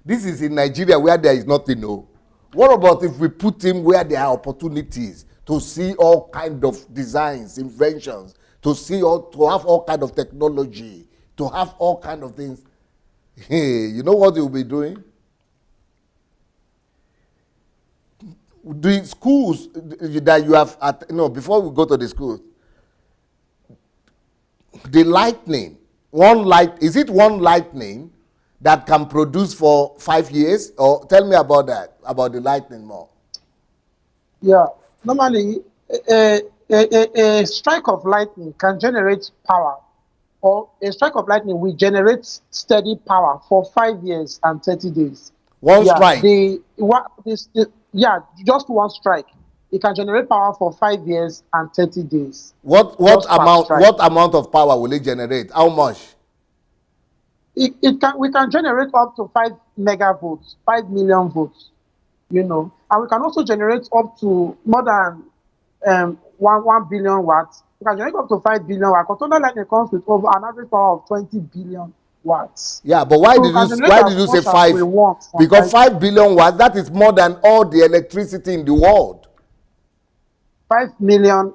This is in Nigeria where there is nothing. No. What about if we put him where there are opportunities to see all kind of designs, inventions, to have all kind of technology, to have all kind of things? Hey, you know what he will be doing? The schools that you have before we go to the schools, the lightning, is it one lightning that can produce for 5 years? Or tell me about that, about the lightning more. Yeah, normally a strike of lightning can generate power, or a strike of lightning will generate steady power for 5 years and 30 days. One strike? Just one strike. It can generate power for 5 years and 30 days. What amount of power will it generate? How much? We can generate up to 5 megavolts, 5 million volts, and we can also generate up to more than 1 billion watts. We can generate up to 5 billion watts. Thunder lightning comes with over an average power of 20 billion watts. Yeah, but why did you say 5? Because 5 billion watts, that is more than all the electricity in the world. 5 million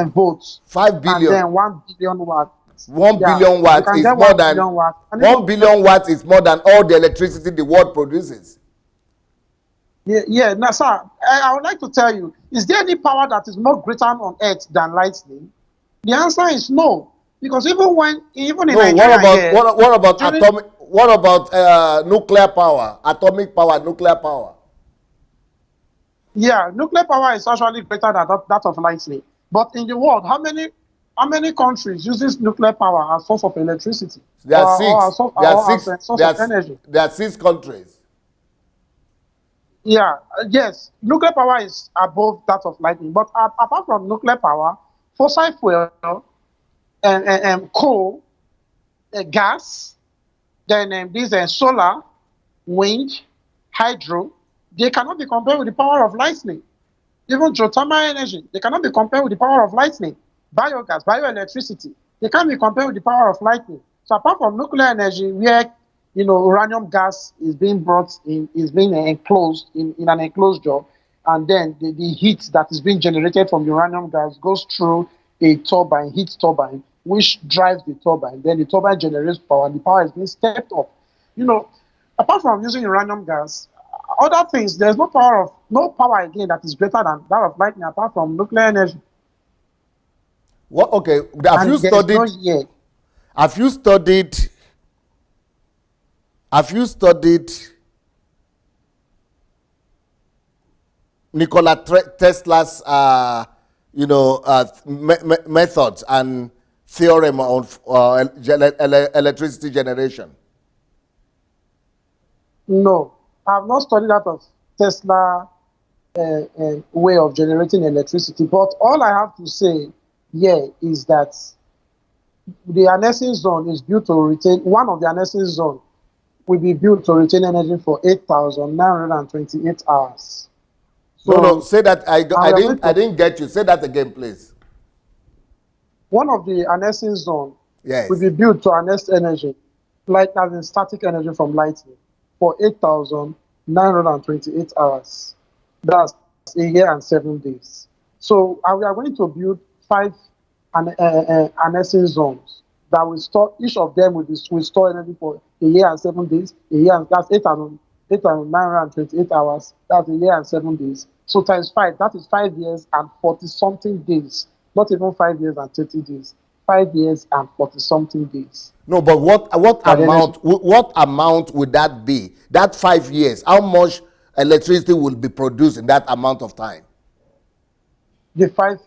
volts. 5 billion. And then 1 billion watts. 1 billion watts is more than 1 billion watts is more than all the electricity the world produces. Now, sir, I would like to tell you, is there any power that is more greater on earth than lightning? The answer is no, because even in Nigeria, what about nuclear power, atomic power, nuclear power? Yeah, nuclear power is actually greater than that of lightning. But in the world, how many countries uses nuclear power as source of electricity? There are six. Source of energy. There are 6 countries. Yeah, yes, nuclear power is above that of lightning. But apart from nuclear power, fossil fuel, coal, gas, then solar, wind, hydro, they cannot be compared with the power of lightning. Even geothermal energy, they cannot be compared with the power of lightning. Biogas, bioelectricity, they can't be compared with the power of lightning. So apart from nuclear energy, where uranium gas is being brought in, is being enclosed in an enclosure, and then the heat that is being generated from uranium gas goes through a turbine, heat turbine, which drives the turbine. Then the turbine generates power, and the power is being stepped up. Apart from using uranium gas, other things, there's no power again that is greater than that of lightning apart from nuclear energy. What? Okay, have you studied Nikola Tesla's methods and theorem of electricity generation? No. I've not studied out of Tesla way of generating electricity, but all I have to say here is that the harnessing zone is built to retain, one of the harnessing zone will be built to retain energy for 8,928 hours. No, no, So, say that. and we are going I to, didn't get you. Say that again, please. one of the harnessing zone will Yes. be built to harness energy, like as in static energy from lightning, for 8,928 hours. That's a year and 7 days. So we are going to build five harnessing zones that will store, each of them will store energy for a year and 7 days, a year, and that's 8,928 hours, that's a year and 7 days. So times five, that is 5 years and 40 something days, not even 5 years and 30 days, 5 years and 40 something days. No, but That energy, what amount would that be? That 5 years, how much electricity will be produced in that amount of time? the five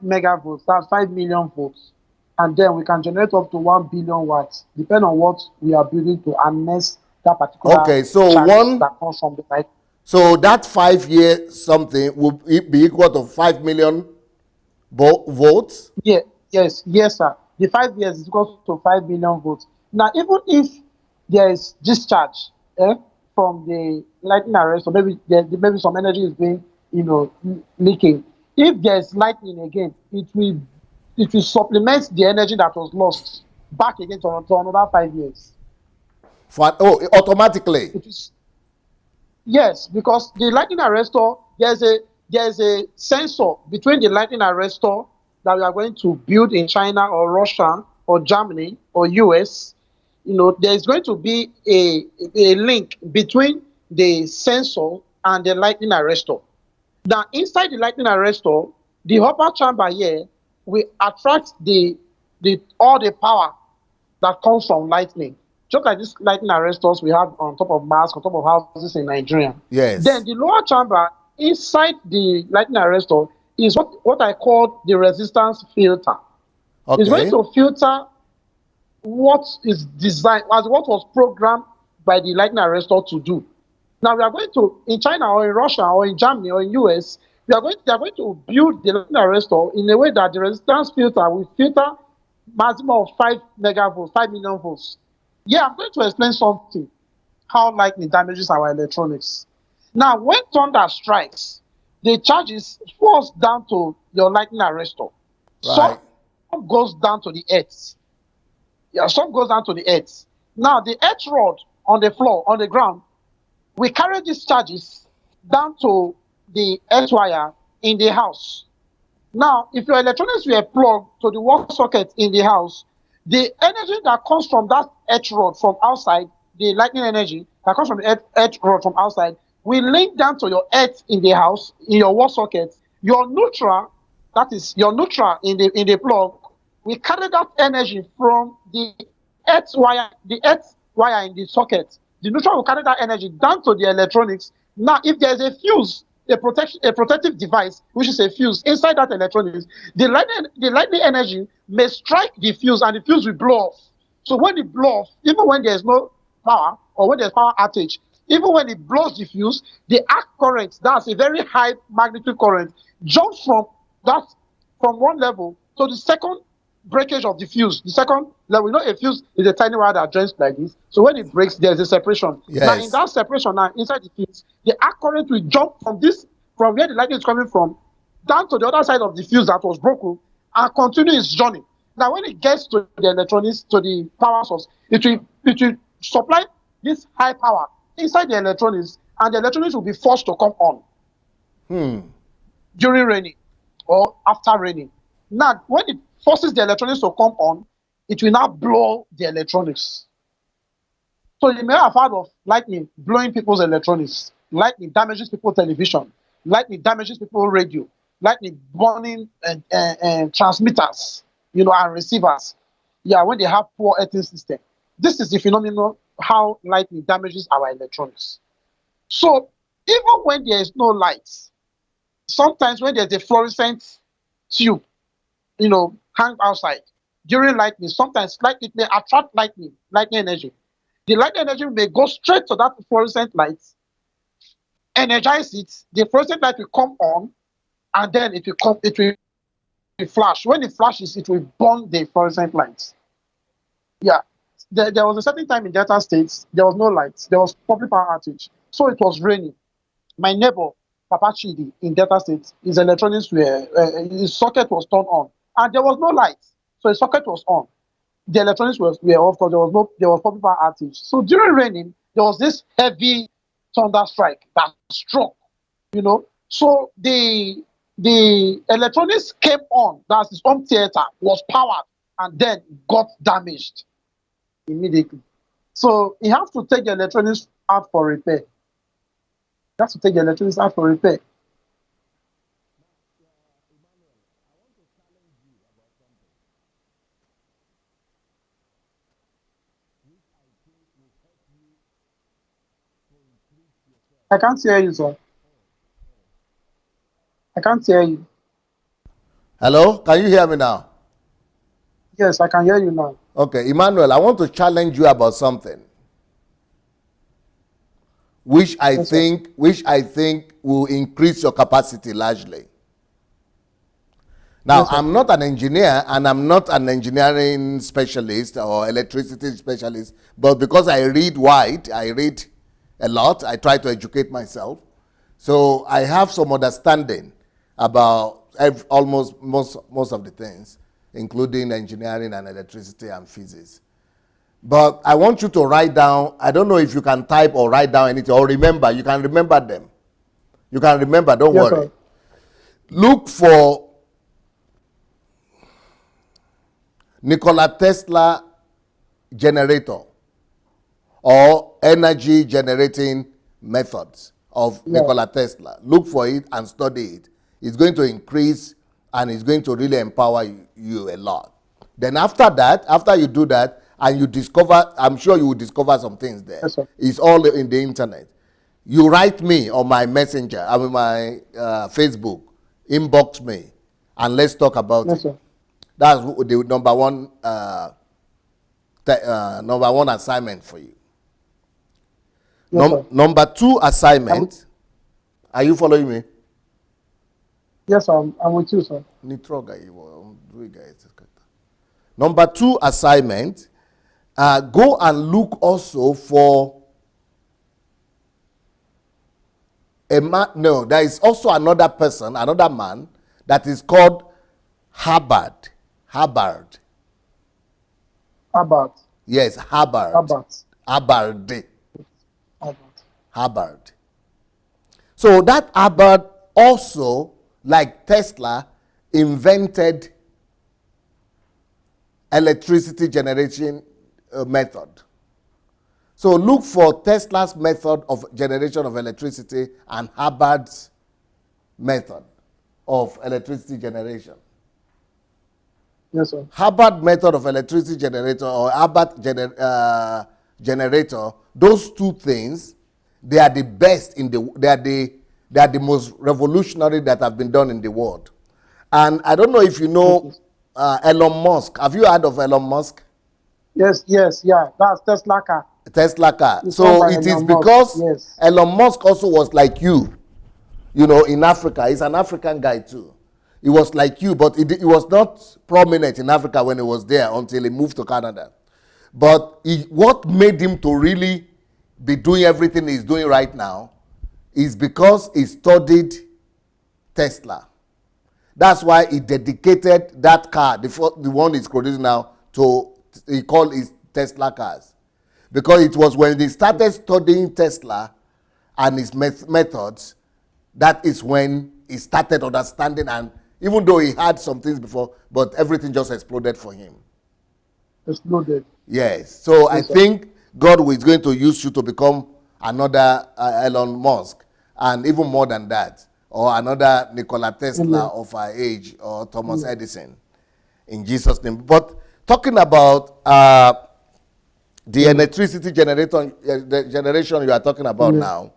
megavolts, that's 5 million volts, and then we can generate up to 1 billion watts, depending on what we are building to harness that particular Okay, so charges that comes from the light. so that 5 year something will be equal to 5 million volts. Yeah, yes, sir. The 5 years is equal to 5 million volts. Now, even if there is discharge from the lightning arrest, or maybe some energy is being, leaking. If there is lightning again, it will supplement the energy that was lost back again to another 5 years. For, oh, automatically. It is Yes, because the lightning arrestor, there's a sensor between the lightning arrestor that we are going to build in China or Russia or Germany or US. There's going to be a link between the sensor and the lightning arrestor. Now, inside the lightning arrestor, the upper chamber here will attract the all the power that comes from lightning. Just like these lightning arrestors we have on top of masks, on top of houses in Nigeria. Then Yes. the lower chamber inside the lightning arrestor is what I call the resistance filter. It's going Okay. to filter what is designed, as what was programmed by the lightning arrestor to do. Now we are going to, in China or in Russia or in Germany or in US, they are going to build the lightning arrestor in a way that the resistance filter will filter maximum of 5 megavolts, 5 million volts. Yeah, I'm going to explain something, how lightning damages our electronics. Now, when thunder strikes, the charges falls down to your lightning arrestor. Some Right. goes down to the earth. Yeah, some goes down to the earth. Now, the earth rod on the floor, on the ground, we carry these charges down to the earth wire in the house. Now, if your electronics were plugged to the wall socket in the house, the energy that comes from that earth rod from outside, the lightning energy that comes from the earth rod from outside, will link down to your earth in the house, in your wall socket. Your neutral, that is your neutral in the plug, will carry that energy from the earth wire in the socket. The neutral will carry that energy down to the electronics. Now, if there's a fuse, a protective device, which is a fuse inside that electronics, the lightning energy may strike the fuse and the fuse will blow off. So when it blows off, even when there's no power or when there's power outage, even when it blows the fuse, the arc current, that's a very high magnitude current, jumps that from one level to the second breakage of the fuse. The second level, a fuse is a tiny wire that joins like this. So when it breaks, there's a separation. Now, in Yes. that separation, now inside the fuse, the arc current will jump from where the lightning is coming from, down to the other side of the fuse that was broken, and continue its journey. Now, when it gets to the electronics, to the power source, it will supply this high power inside the electronics, and the electronics will be forced to come on during raining or after raining. Now, when it forces the electronics to come on, it will now blow the electronics. So you may have heard of lightning blowing people's electronics. Lightning damages people's television. Lightning damages people's radio. Lightning burning transmitters, and receivers. Yeah, when they have poor earthing system. This is the phenomenon how lightning damages our electronics. So even when there is no light, sometimes when there's a fluorescent tube, hang outside during lightning, sometimes it may attract lightning energy. The light energy may go straight to that fluorescent light, energize it. The fluorescent light will come on, and then it will flash. When it flashes, it will burn the fluorescent lights. Yeah. There was a certain time in Delta States, there was no lights. There was public power outage. So it was raining. My neighbor, Papa Chidi, in Delta State, his electronics were, his socket was turned on. And there was no light. So his socket was on. The electronics were off because there was public power outage. So during raining, there was this heavy thunder strike that struck, you know. So the electronics came on, that's his home theater, was powered, and then got damaged immediately. So he has to take the electronics out for repair. He has to take the electronics out for repair. I can't hear you, sir. I can't hear you. Hello, can you hear me now? Yes, I can hear you now. Okay, Emmanuel, I want to challenge you about something which I think will increase your capacity largely. Now, I'm not an engineer and I'm not an engineering specialist or electricity specialist, but because I read wide, I read a lot, I try to educate myself. So I have some understanding about almost most of the things, including engineering and electricity and physics. But I want you to write down, I don't know if you can type or write down anything, or remember, you can remember them. You can remember, don't worry. Sir. Look for Nikola Tesla generator or energy generating methods of Nikola Tesla. Look for it and study it. It's going to increase and it's going to really empower you a lot. Then after that, after you do that, and you discover, I'm sure you will discover some things there. Yes, sir. It's all in the internet. You write me on my messenger, I mean my Facebook, inbox me, and let's talk about it. Sir. That's the number one assignment for you. Number 2 assignment, are you following me? Yes, I'm with you, sir. Number 2 assignment, go and look also for there is also another person, another man that is called Hubbard. Yes, Hubbard. So that Hubbard also, like Tesla, invented electricity generation method. So look for Tesla's method of generation of electricity and Hubbard's method of electricity generation. Yes, sir. Hubbard method of electricity generator or Hubbard generator, those two things, they are the best in the, they are the most revolutionary that have been done in the world. And I don't know if you know Elon Musk. Have you heard of Elon Musk? Yes, yeah, that's Tesla car. Tesla car. So it is because Elon Musk also was like you know, in Africa. He's an African guy too. He was like you, but he was not prominent in Africa when he was there until he moved to Canada. But what made him to really be doing everything he's doing right now is because he studied Tesla. That's why he dedicated that car, the one he's producing now, he called his Tesla cars. Because it was when they started studying Tesla and his methods, that is when he started understanding, and even though he had some things before, but everything just exploded for him. Exploded. Yes. So I think God is going to use you to become another Elon Musk, and even more than that, or another Nikola Tesla of our age, or Thomas Edison, in Jesus' name. But talking about the electricity the generation you are talking about now,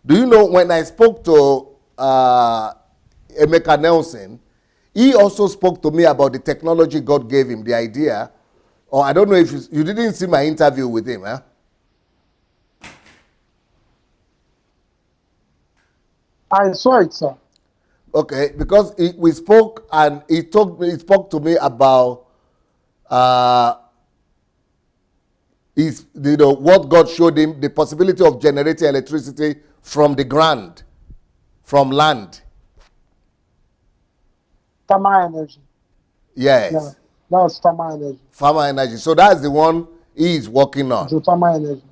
do you know when I spoke to Emeka Nelson, he also spoke to me about the technology God gave him, the idea, or I don't know if you didn't see my interview with him, huh? I saw it, sir. Okay, because we spoke and he spoke to me about what God showed him, the possibility of generating electricity from the ground, from land. Thermal energy. Yeah, Yes, that's thermal energy. farmer energy. So that's the one he is working on. Geothermal energy.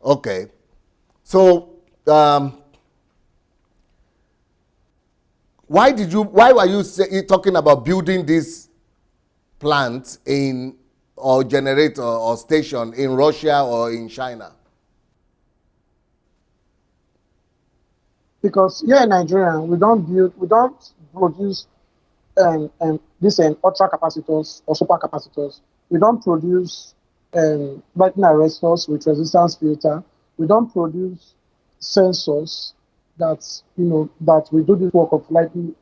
Okay, so why were you talking about building this plant in or generator or station in Russia or in China? Because here in Nigeria, we don't produce these ultra capacitors or super capacitors. We don't produce lightning arrestors with resistance filter. We don't produce sensors that we do the work of lightning.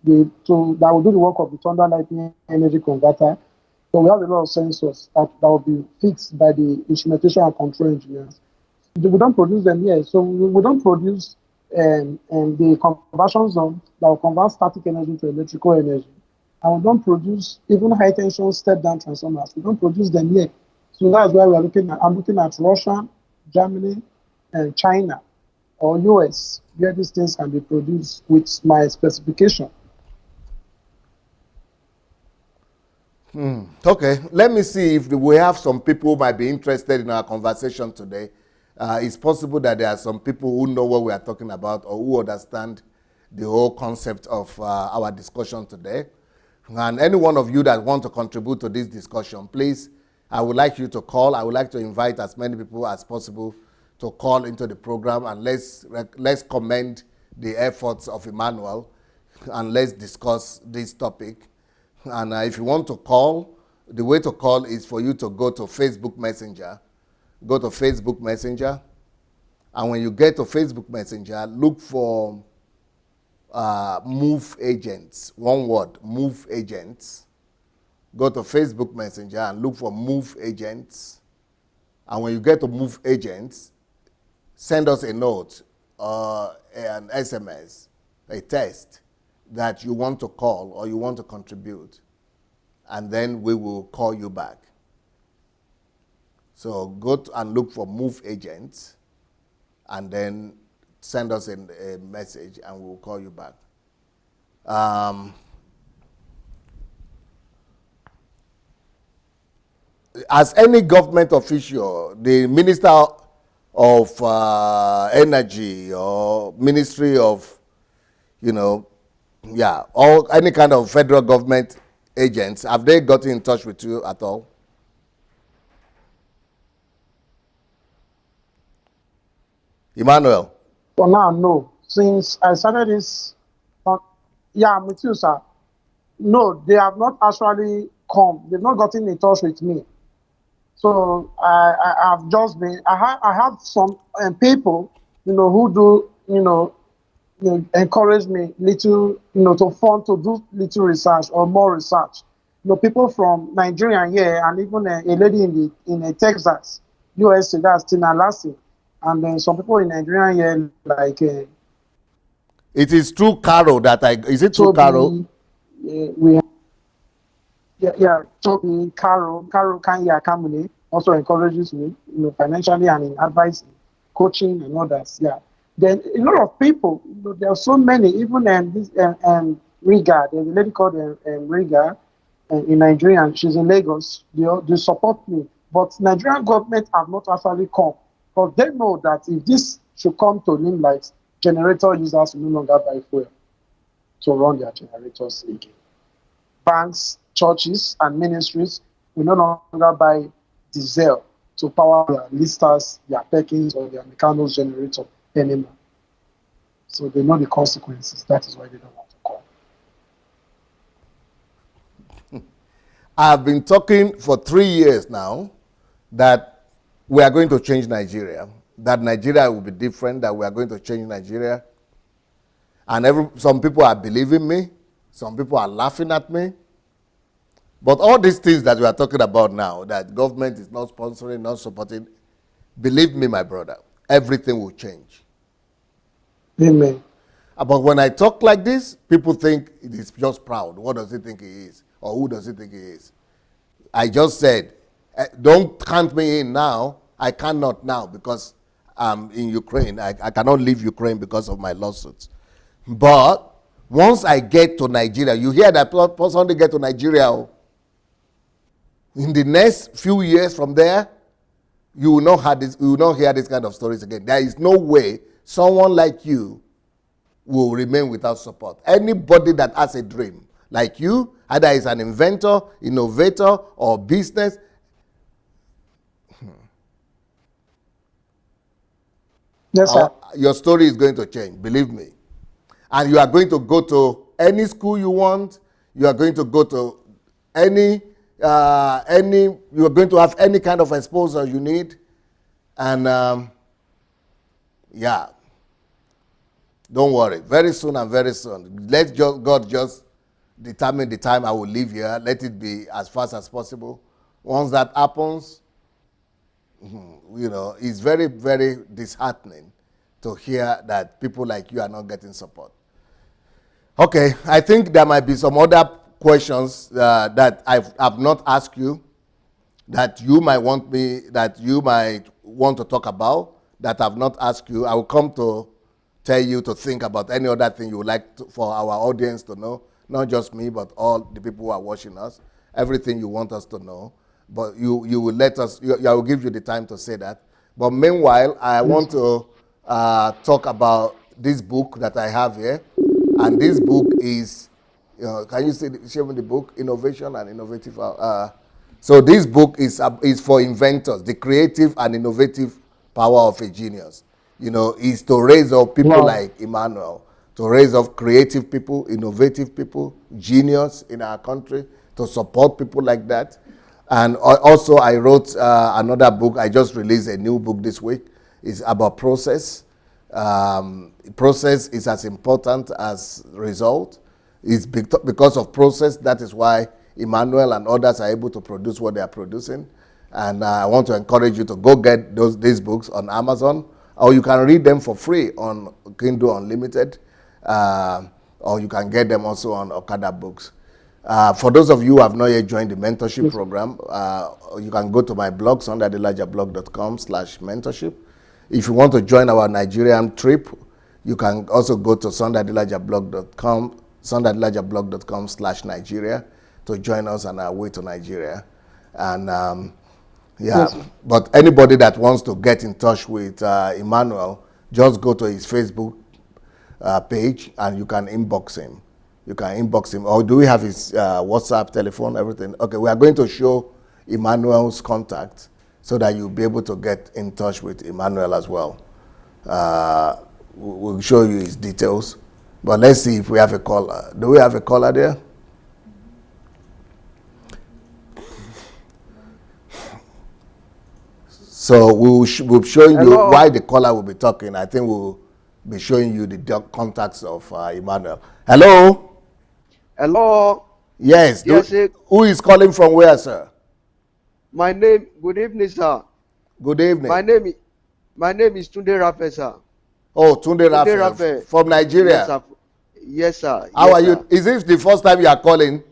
That will do the work of the thunder lightning energy converter. So we have a lot of sensors that will be fixed by the instrumentation and control engineers. We don't produce them here, so we don't produce the conversion zone that will convert static energy to electrical energy. And we don't produce even high tension step down transformers. We don't produce them here. So that's why I'm looking at Russia, Germany, and China or US, where these things can be produced with my specification. Okay, let me see if we have some people who might be interested in our conversation today. It's possible that there are some people who know what we are talking about or who understand the whole concept of our discussion today. And any one of you that want to contribute to this discussion, please, I would like you to call. I would like to invite as many people as possible to call into the program, and let's commend the efforts of Emmanuel, and let's discuss this topic. And if you want to call, the way to call is for you to go to Facebook Messenger. Go to Facebook Messenger. And when you get to Facebook Messenger, look for Move Agents. One word, Move Agents. Go to Facebook Messenger and look for Move Agents. And when you get to Move Agents, send us a note, an SMS, a text that you want to call or you want to contribute, and then we will call you back. So go and look for Move Agents, and then send us a message, and we'll call you back. As any government official, the Minister of Energy or Ministry of, or any kind of federal government agents, have they gotten in touch with you at all? Emmanuel? For now, no. Since I started this, yeah, I'm with you, sir. No, they have not actually come. They've not gotten in touch with me. So I have just been, I have some people, who do, encourage me little, to fund to do little research or more research. People from Nigeria here, and even a lady in Texas, USA, that's Tina Lassie, and then some people in Nigeria here, like. It is through Caro is it through Caro? Toby, Caro Kanya Kamune also encourages me, financially and in advice, coaching and others. Yeah. Then a lot of people, there are so many, even this Riga, there's a lady called Riga in Nigeria, and she's in Lagos. They support me. But Nigerian government have not actually come. But they know that if this should come to Limelight, generator users will no longer buy fuel to run their generators again. Banks, churches, and ministries will no longer buy diesel to power their listers, their Perkins, or their Meccano's generator anymore. So they know the consequences. That is why they don't want to call. I've been talking for 3 years now that we are going to change Nigeria, that Nigeria will be different, that we are going to change Nigeria. And some people are believing me, some people are laughing at me. But all these things that we are talking about now, that government is not sponsoring, not supporting, believe me, my brother, everything will change. Amen. But when I talk like this, people think it is just proud. What does he think he is? Or who does he think he is? I just said, don't count me in now. I cannot now because I'm in Ukraine. I cannot leave Ukraine because of my lawsuits. But once I get to Nigeria, you hear that person get to Nigeria, in the next few years from there, you will not hear this kind of stories again. There is no way someone like you will remain without support. Anybody that has a dream like you, either is an inventor, innovator, or business, Yes, sir. your story is going to change, believe me. And you are going to go to any school you want. You are going to go to you are going to have any kind of exposure you need. And yeah, don't worry. Very soon and very soon. Let God just determine the time I will leave here. Let it be as fast as possible. Once that happens, it's very, very disheartening to hear that people like you are not getting support. Okay, I think there might be some other questions that I've not asked you that you might want to talk about that I've not asked you. I will come to tell you to think about any other thing you would like for our audience to know, not just me, but all the people who are watching us, everything you want us to know. But you will let us, I will give you the time to say that. But meanwhile, I want to talk about this book that I have here. And this book is, can you show me the book, Innovation and Innovative? So this book is for inventors, the creative and innovative power of a genius. Is to raise up people like Emmanuel, to raise up creative people, innovative people, genius in our country, to support people like that. And also I wrote another book. I just released a new book this week. It's about process. Process is as important as result. It's because of process. That is why Emmanuel and others are able to produce what they are producing. And I want to encourage you to go get these books on Amazon, or you can read them for free on Kindle Unlimited, or you can get them also on Okada Books. For those of you who have not yet joined the mentorship program, you can go to my blog, sundaydelajablog.com/mentorship. If you want to join our Nigerian trip, you can also go to sundaydelajablog.com/Nigeria to join us on our way to Nigeria. And but anybody that wants to get in touch with Emmanuel, just go to his Facebook page and you can inbox him. Or do we have his WhatsApp, telephone, everything? Okay, we are going to show Emmanuel's contact so that you'll be able to get in touch with Emmanuel as well. We'll show you his details. But let's see if we have a caller. Do we have a caller there? So we'll be showing you why the caller will be talking. I think we'll be showing you the contacts of Emmanuel. Hello? Hello? Yes. Who is calling from where, sir? Good evening, sir. Good evening. My name is Tunde Rafe, sir. Oh, Tunde Rafe. From Nigeria? Yes, sir. How are you? Is this the first time you are calling?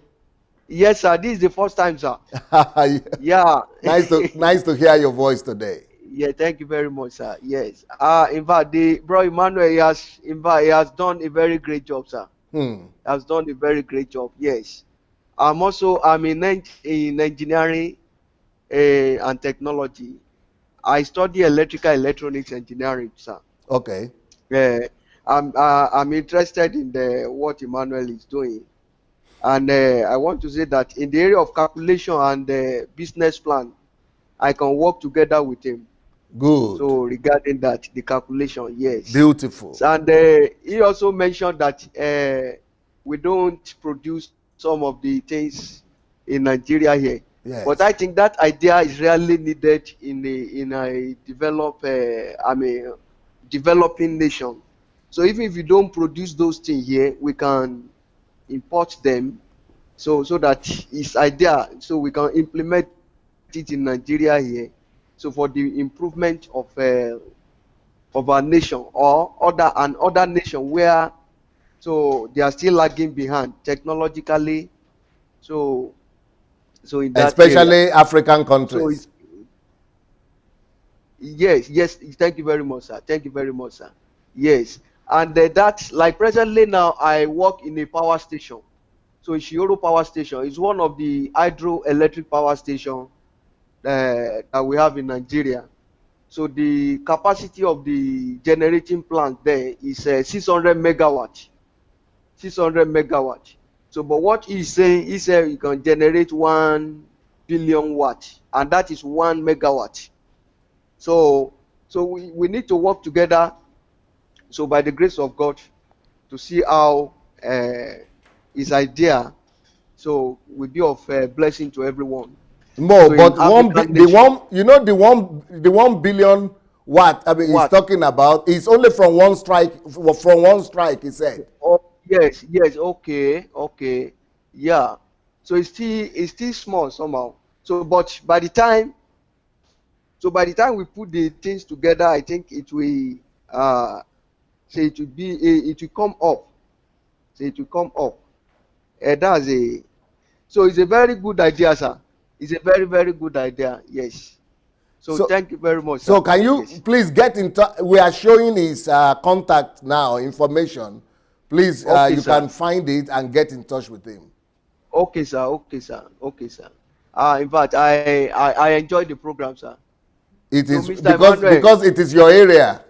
Yes, sir. This is the first time, sir. Yeah. Nice to hear your voice today. Yeah, thank you very much, sir. Yes. In fact, bro Emmanuel, he has done a very great job, sir. Has done a very great job. Yes. I'm in engineering and technology. I study electrical electronics engineering, sir. Okay. I'm interested in what Emmanuel is doing, and I want to say that in the area of calculation and business plan, I can work together with him. Good. So regarding that, the calculation, yes. Beautiful. And he also mentioned that we don't produce some of the things in Nigeria here. Yes. But I think that idea is really needed in a developing nation. So even if you don't produce those things here, we can import them. So that is idea. So we can implement it in Nigeria here. So for the improvement of our nation or other nation where So they are still lagging behind technologically. So in that area. Especially African So countries. it's yes. Thank you very much, sir. Thank you very much, sir. Yes, and that like presently now I work in a power station. So Ishioro Power Station is one of the hydroelectric power station that we have in Nigeria. So the capacity of the generating plant there is 600 megawatt. 600 megawatt. So, but what he's saying, he said you can generate 1 billion watt, and that is 1 megawatt. So, we need to work together. So, by the grace of God, to see how his idea will be of blessing to everyone. More, So, in but African the nation, one, you know, the 1 billion watt. I mean, he's what? talking about is only from one strike. From one strike, he said. Oh, yes, okay, yeah. So it's still small somehow. So, but by the time we put the things together, I think it will say it will be it will come up. Say it will come up. That's a so it's a very good idea, sir. It's a very, very good idea. Yes. So So, thank you very much, so sir. can you Yes. please get in touch? We are showing his contact now, information. Please, Okay, you can sir. find it and get in touch with him. Okay, sir. Okay, sir. Okay, sir. In fact, I enjoyed the program, sir. It So, is Mr. Emmanuel, because it is your area.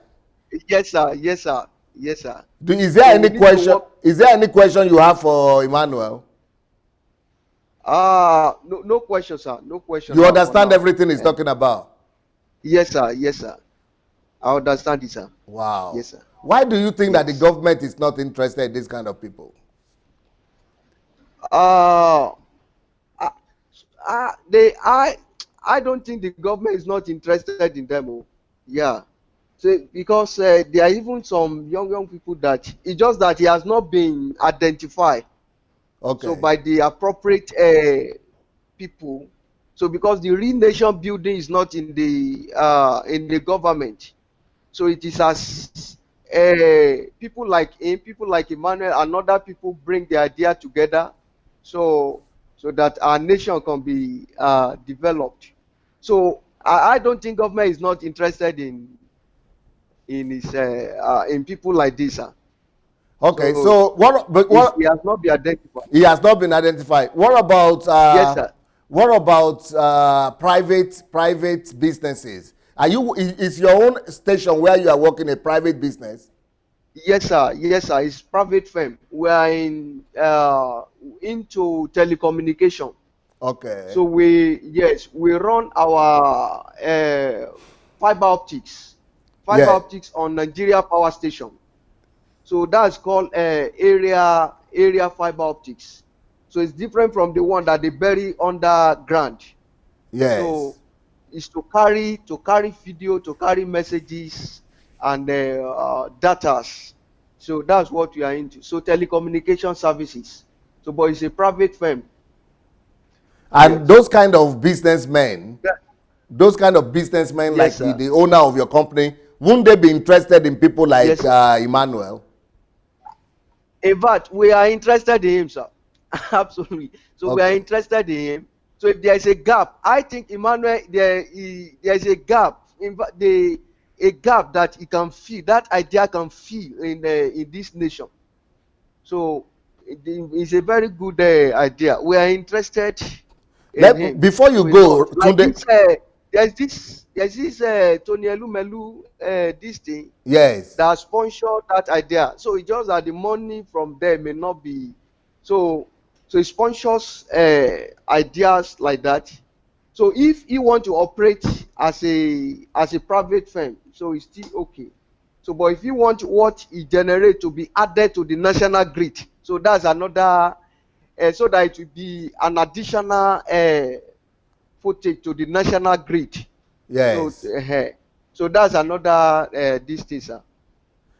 yes, sir. Yes, sir. Yes, sir. Is there So any we need to question? work. Is there any question you have for Emmanuel? No, no question, sir. No question You now for understand now. everything he's talking about? Yes, sir. Yes, sir. I understand it, sir. Wow. Yes, sir. Why do you think that the Yes. government is not interested in this kind of people? Uh, uh, I don't think the government is not interested in them. Oh. Yeah. So because there are even some young people that it's just that he has not been identified. So Okay. by the appropriate people. So because the real nation building is not in the government. So it is as people like him, people like Emmanuel, and other people bring the idea together, so that our nation can be developed. So I don't think government is not interested in people like this. Okay. So So what? But he what? has not been identified. He has not been identified. Yes, sir. What about private businesses? Are you is your own station where you are working a private business? Yes, sir. Yes, sir. It's private firm. We are into telecommunication. Okay. So we run our fiber optics, Yeah. on Nigeria Power Station. So that's called area fiber optics. So it's different from the one that they bury underground. Yes. So it's to carry video, to carry messages and datas. So that's what we are into. So telecommunication services. So but it's a private firm. And Yes. those kind of businessmen, Yeah. like Yes, sir. the owner of your company, wouldn't they be interested in people like Yes, sir. Emmanuel? In fact, we are interested in him, sir. Absolutely. So we are Okay. interested in him. So if there is a gap, I think Emmanuel, there is a gap. In fact, a gap that he can fill, that idea can fill in this nation. So it's a very good idea. We are interested in him. Before you So a go, lot. Like Tunde, this, there's this Tony Elumelu, this thing yes. that sponsor that idea. So it's just that the money from there may not be so. So it sponsors ideas like that. So if he want to operate as a private firm, so it's still okay. So but if you want what he generate to be added to the national grid, so that's another so that it will be an additional footage to the national grid. So Yes. so that's another this thing, sir.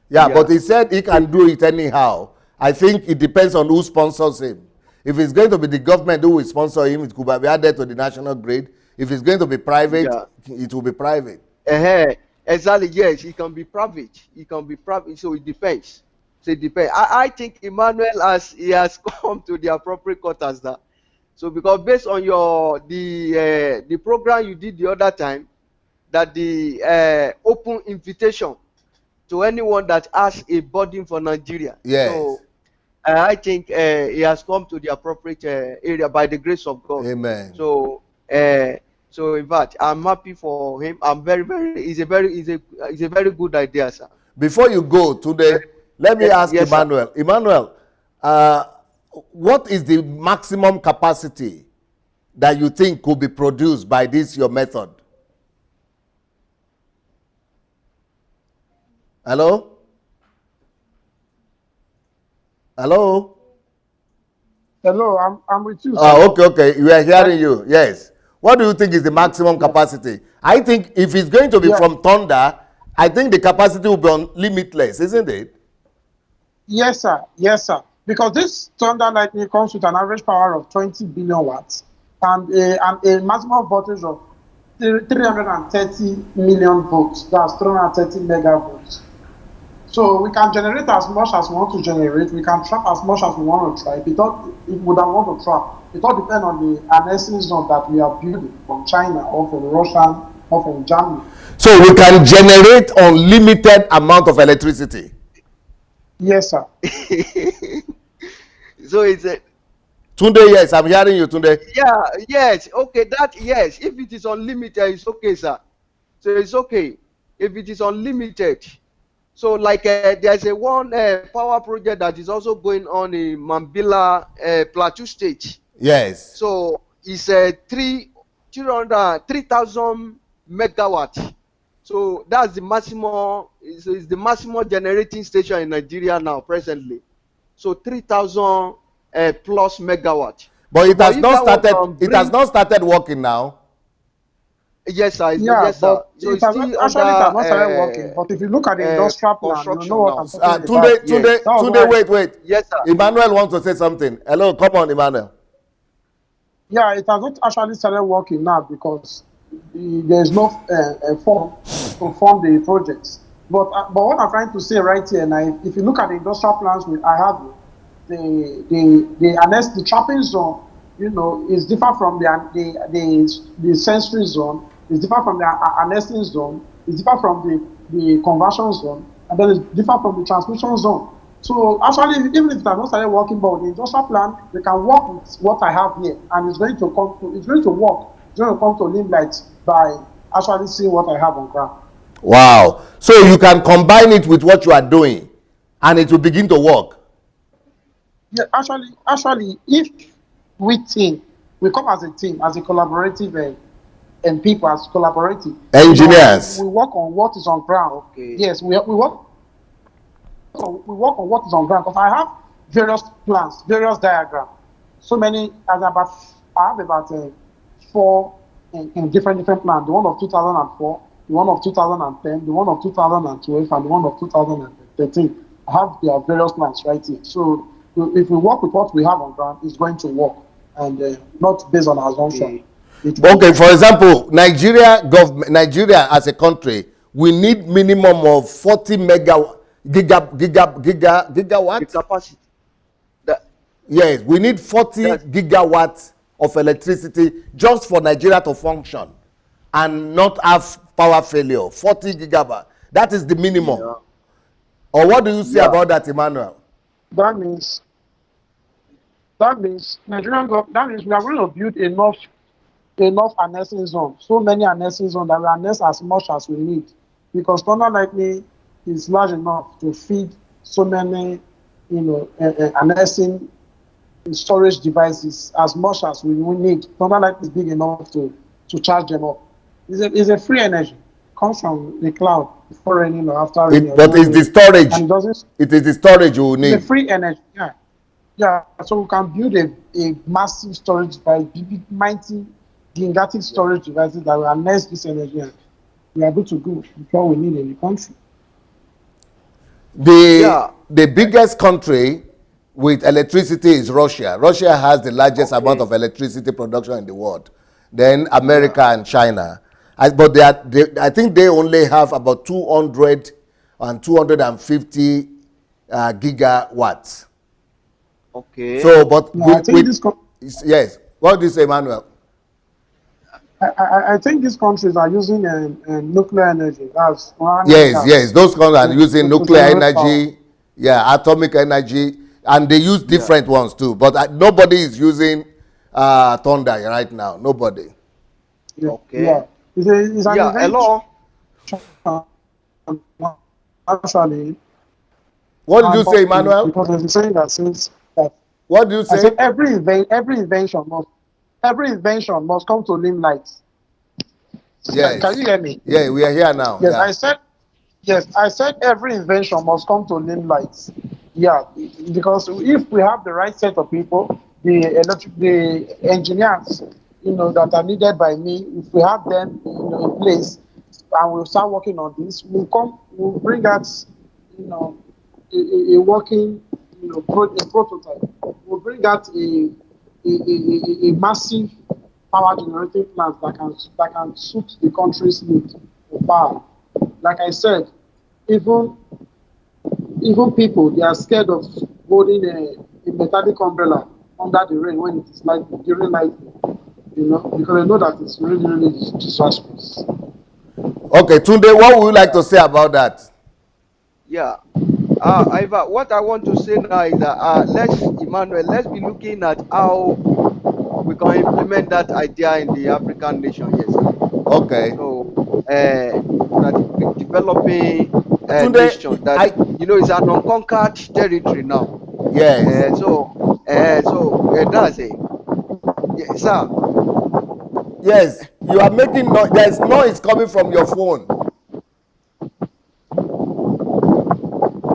Yeah, but Yeah. he said he So can do it anyhow. I think it depends on who sponsors him. If it's going to be the government who will sponsor him, it could be added to the national grid. If it's going to be private, yeah. it will be private. Exactly. Yes, it can be private. It can be private. So it depends. So it depends. I think Emmanuel has come to the appropriate quarters now. So because based on the program you did the other time, that the open invitation to anyone that has a burden for Nigeria. Yes. So I think he has come to the appropriate area by the grace of God. Amen. So so in fact, I'm happy for him. I'm very. It's a very good idea, sir. Before you go today, let me ask Yes, Emmanuel. sir. Emmanuel, what is the maximum capacity that you think could be produced by this your method? Hello? Hello, I'm with you, sir. Okay. We are hearing you. Yes. What do you think is the maximum capacity? I think if it's going to be from Thunder, I think the capacity will be limitless, isn't it? Yes, sir. Yes, sir. Because this Thunder Lightning comes with an average power of 20 billion watts and a maximum voltage of 330 million volts. That's 330 megavolts. So we can generate as much as we want to generate. We can trap as much as we want to trap. If we don't want to trap, it all depends on the annexing zone that we are building from China or from Russia or from Germany. So we can generate unlimited amount of electricity. Yes, sir. So it's a Tunde, yes, I'm hearing you, Tunde. yeah, yes, okay, yes. If it is unlimited, it's okay, sir. So it's okay if it is unlimited. So like there's a one power project that is also going on in Mambila Plateau State. Yes. So it's 3,000 megawatts. So that's the maximum. It's the maximum generating station in Nigeria now presently. So 3,000 plus megawatt. But it has not that started. It has not started working now. Yes, sir. Yeah, Yes, sir. but So it it's has still not, actually it has not started under working. But if you look at the industrial plan, you know construction what now. I'm talking about. Yes. Tunde, wait. Yes, sir. Emmanuel wants to say something. Hello, come on, Emmanuel. Yeah, it has not actually started working now because there is no fund to fund the projects. But what I'm trying to say right here now, if you look at the industrial plans I have, the trapping zone, you know, is different from the sensory zone, is different from the annexing zone, is different from the conversion zone, and then it's different from the transmission zone. So actually, even if it has not started working, but with the industrial plan, we can work with what I have here, and it's going to work. It's going to come to limelight by actually seeing what I have on ground. Wow. So you can combine it with what you are doing, and it will begin to work. Yeah, actually, if we come as a team, as a collaborative and people as collaborative Engineers. we work on what is on ground. Okay. Yes, we work. So we work on what is on ground because I have various plans, various diagrams. So many, I have about 4 in different plans. The one of 2004, the one of 2010, the one of 2012, and the one of 2013. I have their various plans right here. So if we work with what we have on ground, it's going to work, and not based on assumption. Okay, for example, Nigeria as a country, we need minimum of 40 gigawatts. The capacity. Yes, we need 40 gigawatts of electricity just for Nigeria to function and not have power failure. 40 gigawatt. That is the minimum. Yeah. Or what do you say about that, Emmanuel? That means Nigerian government. That means we are going to build enough annexing zones. So many annexing zones that we annex as much as we need, because Thunder Lightning is large enough to feed so many, annexing storage devices as much as we need. Thunder Lightning is big enough to charge them up. It's a free energy. Comes from the cloud before raining or after raining. But it's the storage. And it is the storage you will need. It's a free energy. Yeah. Yeah. So we can build a massive storage device, big, mighty, gigantic storage devices that will annex this energy, and we are good to go with what we need in the country. The biggest country with electricity is Russia. Russia has the largest amount of electricity production in the world. Then America and China. But I think they only have about 200 and 250 gigawatts. Okay. So, but No, I think yes. What do you say, Emmanuel? I think these countries are using nuclear energy as uranium Yes, gas yes. Those countries are using to nuclear generate power. energy, yeah, atomic energy, and they use Yeah. different ones too. But nobody is using thunder right now. Nobody. Yeah, Okay. yeah. It's an Yeah. invention Hello. actually, What did you say, Emmanuel? because there's a saying that says that What do you I say? said every invention must come to limelight. Can Yes. you hear me? Yeah, we are here now. Yes, Yeah. I said every invention must come to limelight. Yeah, because if we have the right set of people, the engineers, that are needed by me, if we have them, in place, and we'll start working on this, we'll bring out, a working, a prototype. We'll bring out a massive power generating plant that can suit the country's need for power. Like I said, even people, they are scared of holding a metallic umbrella under the rain when it is like during night, because they know that it's really, really disastrous. Okay, Tunde, what would you like to say about that? Yeah. Iva, what I want to say now is that let's be looking at how we can implement that idea in the African nation. Yes, sir. Okay. So, that developing Tunde, nation that is an unconquered territory now. yes. That's it. Yeah, sir. Yes, you are making noise. There's noise coming from your phone.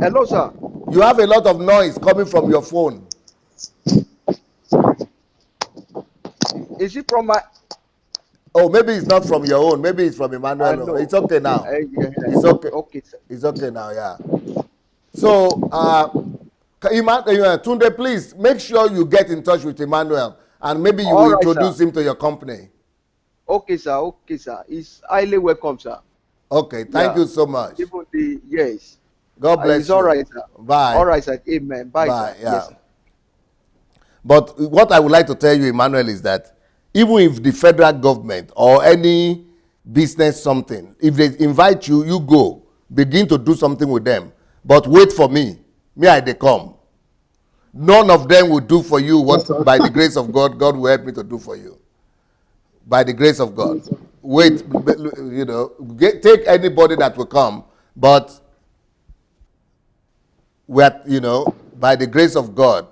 Hello, sir. You have a lot of noise coming from your phone. Is it from my? Oh, maybe it's not from your own. Maybe it's from Emmanuel. No. It's okay now. Yeah. It's okay. Okay, sir. It's okay now, yeah. So, Tunde, please make sure you get in touch with Emmanuel and maybe you All will right, sir. introduce him to your company. Okay, sir. Okay, sir. He's highly welcome, sir. Okay, thank you so much. Even yes. God bless It's you. all right, sir. Bye. All right, sir. Amen. Bye, Bye. sir. Yeah. Yes, sir. But what I would like to tell you, Emmanuel, is that even if the federal government or any business something, if they invite you, you go. Begin to do something with them. But wait for me. Me, they come. None of them will do for you what, Yes, by the grace of God, God will help me to do for you. By the grace of God. Yes, Wait, take anybody that will come, but by the grace of God,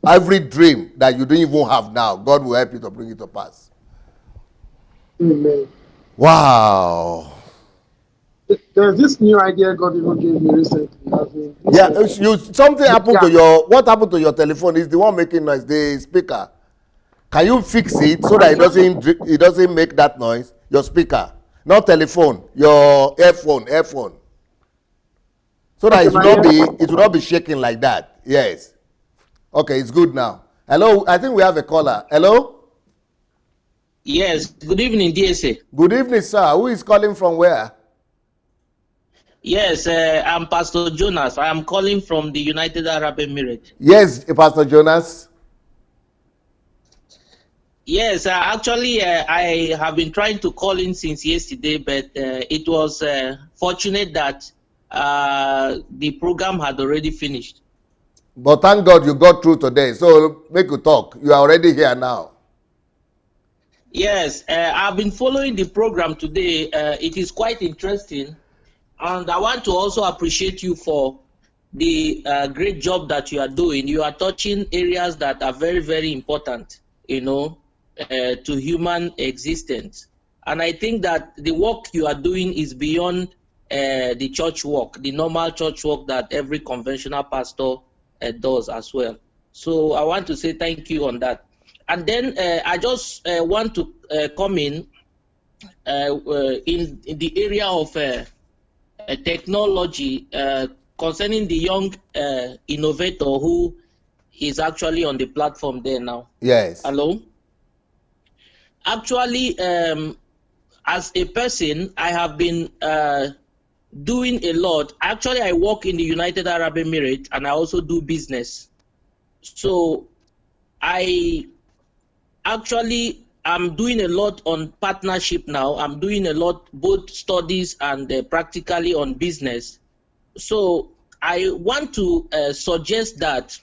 every dream that you don't even have now, God will help you to bring it to pass. Amen. Wow. There's this new idea God even gave me recently. Yeah, something happened to what happened to your telephone? Is the one making noise, the speaker. Can you fix it so that it doesn't make that noise? Your speaker, not telephone, your earphone. So that it will not be shaking like that. Yes. Okay, it's good now. Hello, I think we have a caller. Hello? Yes, good evening, DSA. Good evening, sir. Who is calling from where? Yes, I'm Pastor Jonas. I am calling from the United Arab Emirates. Yes, Pastor Jonas. Yes, actually, I have been trying to call in since yesterday, but it was fortunate that the program had already finished. But thank God you got through today. So make you talk. You are already here now. Yes, I've been following the program today. It is quite interesting. And I want to also appreciate you for the great job that you are doing. You are touching areas that are very, very important, to human existence. And I think that the work you are doing is beyond the church work, the normal church work that every conventional pastor does as well. So I want to say thank you on that. And then I just want to come in the area of technology concerning the young innovator who is actually on the platform there now. Yes. Hello? Actually, as a person, I have been doing a lot. Actually, I work in the United Arab Emirates and I also do business. So I actually am doing a lot on partnership now. I'm doing a lot, both studies and practically on business. So I want to suggest that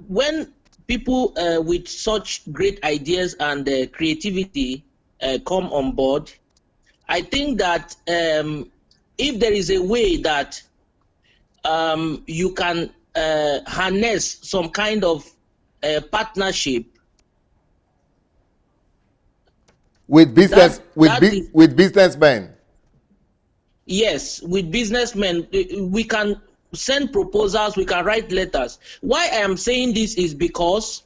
when people with such great ideas and creativity come on board, I think that if there is a way that you can harness some kind of partnership with with businessmen. Yes, with businessmen, we can send proposals, we can write letters. Why I am saying this is because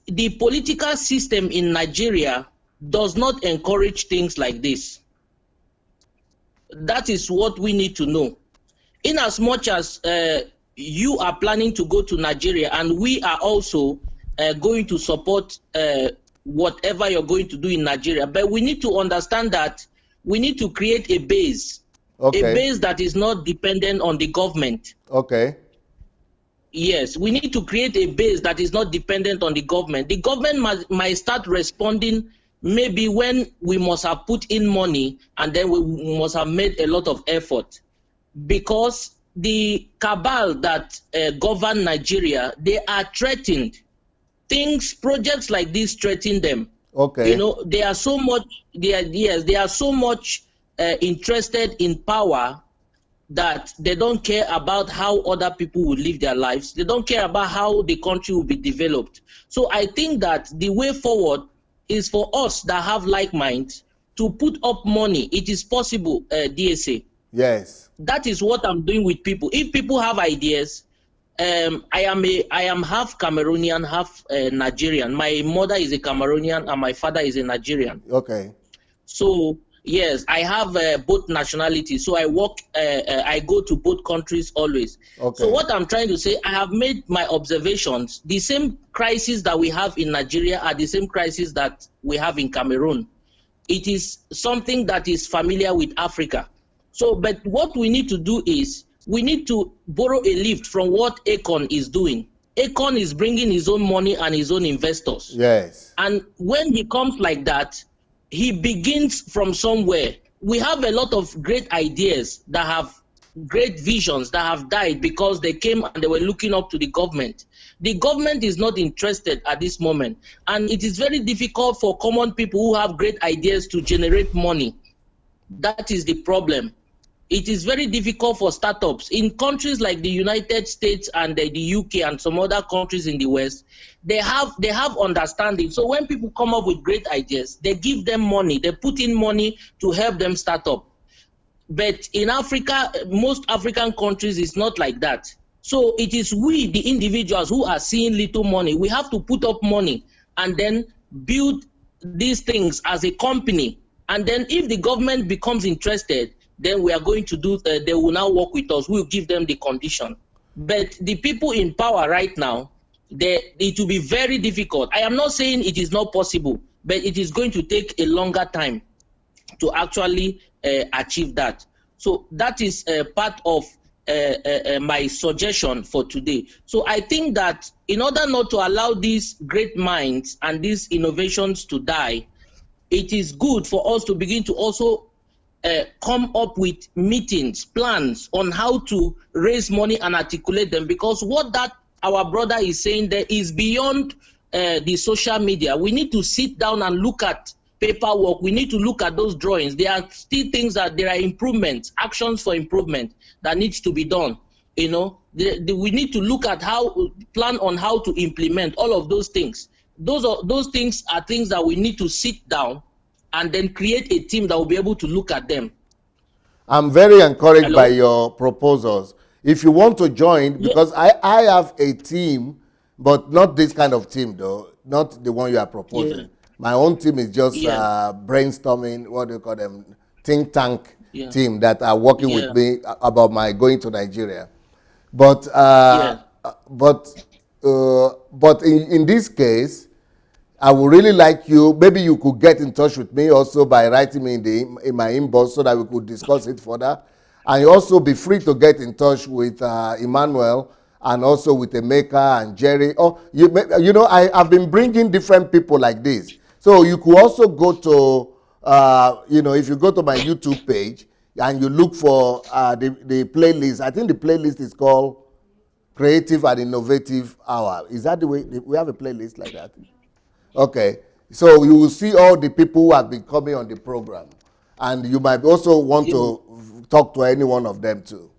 the political system in Nigeria does not encourage things like this. That is what we need to know. In as much as you are planning to go to Nigeria and we are also going to support whatever you're going to do in Nigeria, but we need to understand that we need to create a base, a base that is not dependent on the government. Okay. Yes, we need to create a base that is not dependent on the government. The government might start responding maybe when we must have put in money and then we must have made a lot of effort. Because the cabal that govern Nigeria, they are threatened. Projects like this threaten them. Okay. You know, they are so much, they are so much interested in power that they don't care about how other people will live their lives. They don't care about how the country will be developed. So I think that the way forward is for us that have like minds to put up money. It is possible, DSA. Yes. That is what I'm doing with people. If people have ideas, I am half Cameroonian, half Nigerian. My mother is a Cameroonian and my father is a Nigerian. Okay. So yes, I have both nationalities. So I work, I go to both countries always. Okay. So what I'm trying to say, I have made my observations. The same crisis that we have in Nigeria are the same crisis that we have in Cameroon. It is something that is familiar with Africa. So, but what we need to do is we need to borrow a lift from what Akon is doing. Akon is bringing his own money and his own investors. Yes. And when he comes like that, he begins from somewhere. We have a lot of great ideas that have great visions that have died because they came and they were looking up to the government. The government is not interested at this moment. And it is very difficult for common people who have great ideas to generate money. That is the problem. It is very difficult for startups. In countries like the United States and the UK and some other countries in the West, they have understanding. So when people come up with great ideas, they give them money. They put in money to help them start up. But in Africa, most African countries, it's not like that. So it is we, the individuals who are seeing little money, we have to put up money and then build these things as a company. And then if the government becomes interested, then we are going to do, they will now work with us. We'll give them the condition. But the people in power right now, it will be very difficult. I am not saying it is not possible, but it is going to take a longer time to actually achieve that. So that is part of my suggestion for today. So I think that in order not to allow these great minds and these innovations to die, it is good for us to begin to also come up with meetings, plans on how to raise money and articulate them, because what that our brother is saying there is beyond the social media. We need to sit down and look at paperwork. We need to look at those drawings. There are still things that there are improvements, actions for improvement that needs to be done. You know, we need to look at plan on how to implement all of those things. Those things are things that we need to sit down and then create a team that will be able to look at them. I'm very encouraged by your proposals. If you want to join, because I have a team, but not this kind of team though, not the one you are proposing. Yeah. My own team is just brainstorming, what do you call them, think tank team that are working with me about my going to Nigeria. But in this case, I would really like you, maybe you could get in touch with me also by writing me in my inbox so that we could discuss it further. And you also be free to get in touch with Emmanuel and also with Emeka and Jerry. Oh, you know, I've been bringing different people like this. So you could also go to, you know, if you go to my YouTube page and you look for the playlist, I think the playlist is called Creative and Innovative Hour. Is that the way? We have a playlist like that? Okay. So you will see all the people who have been coming on the program. And you might also want to talk to any one of them too.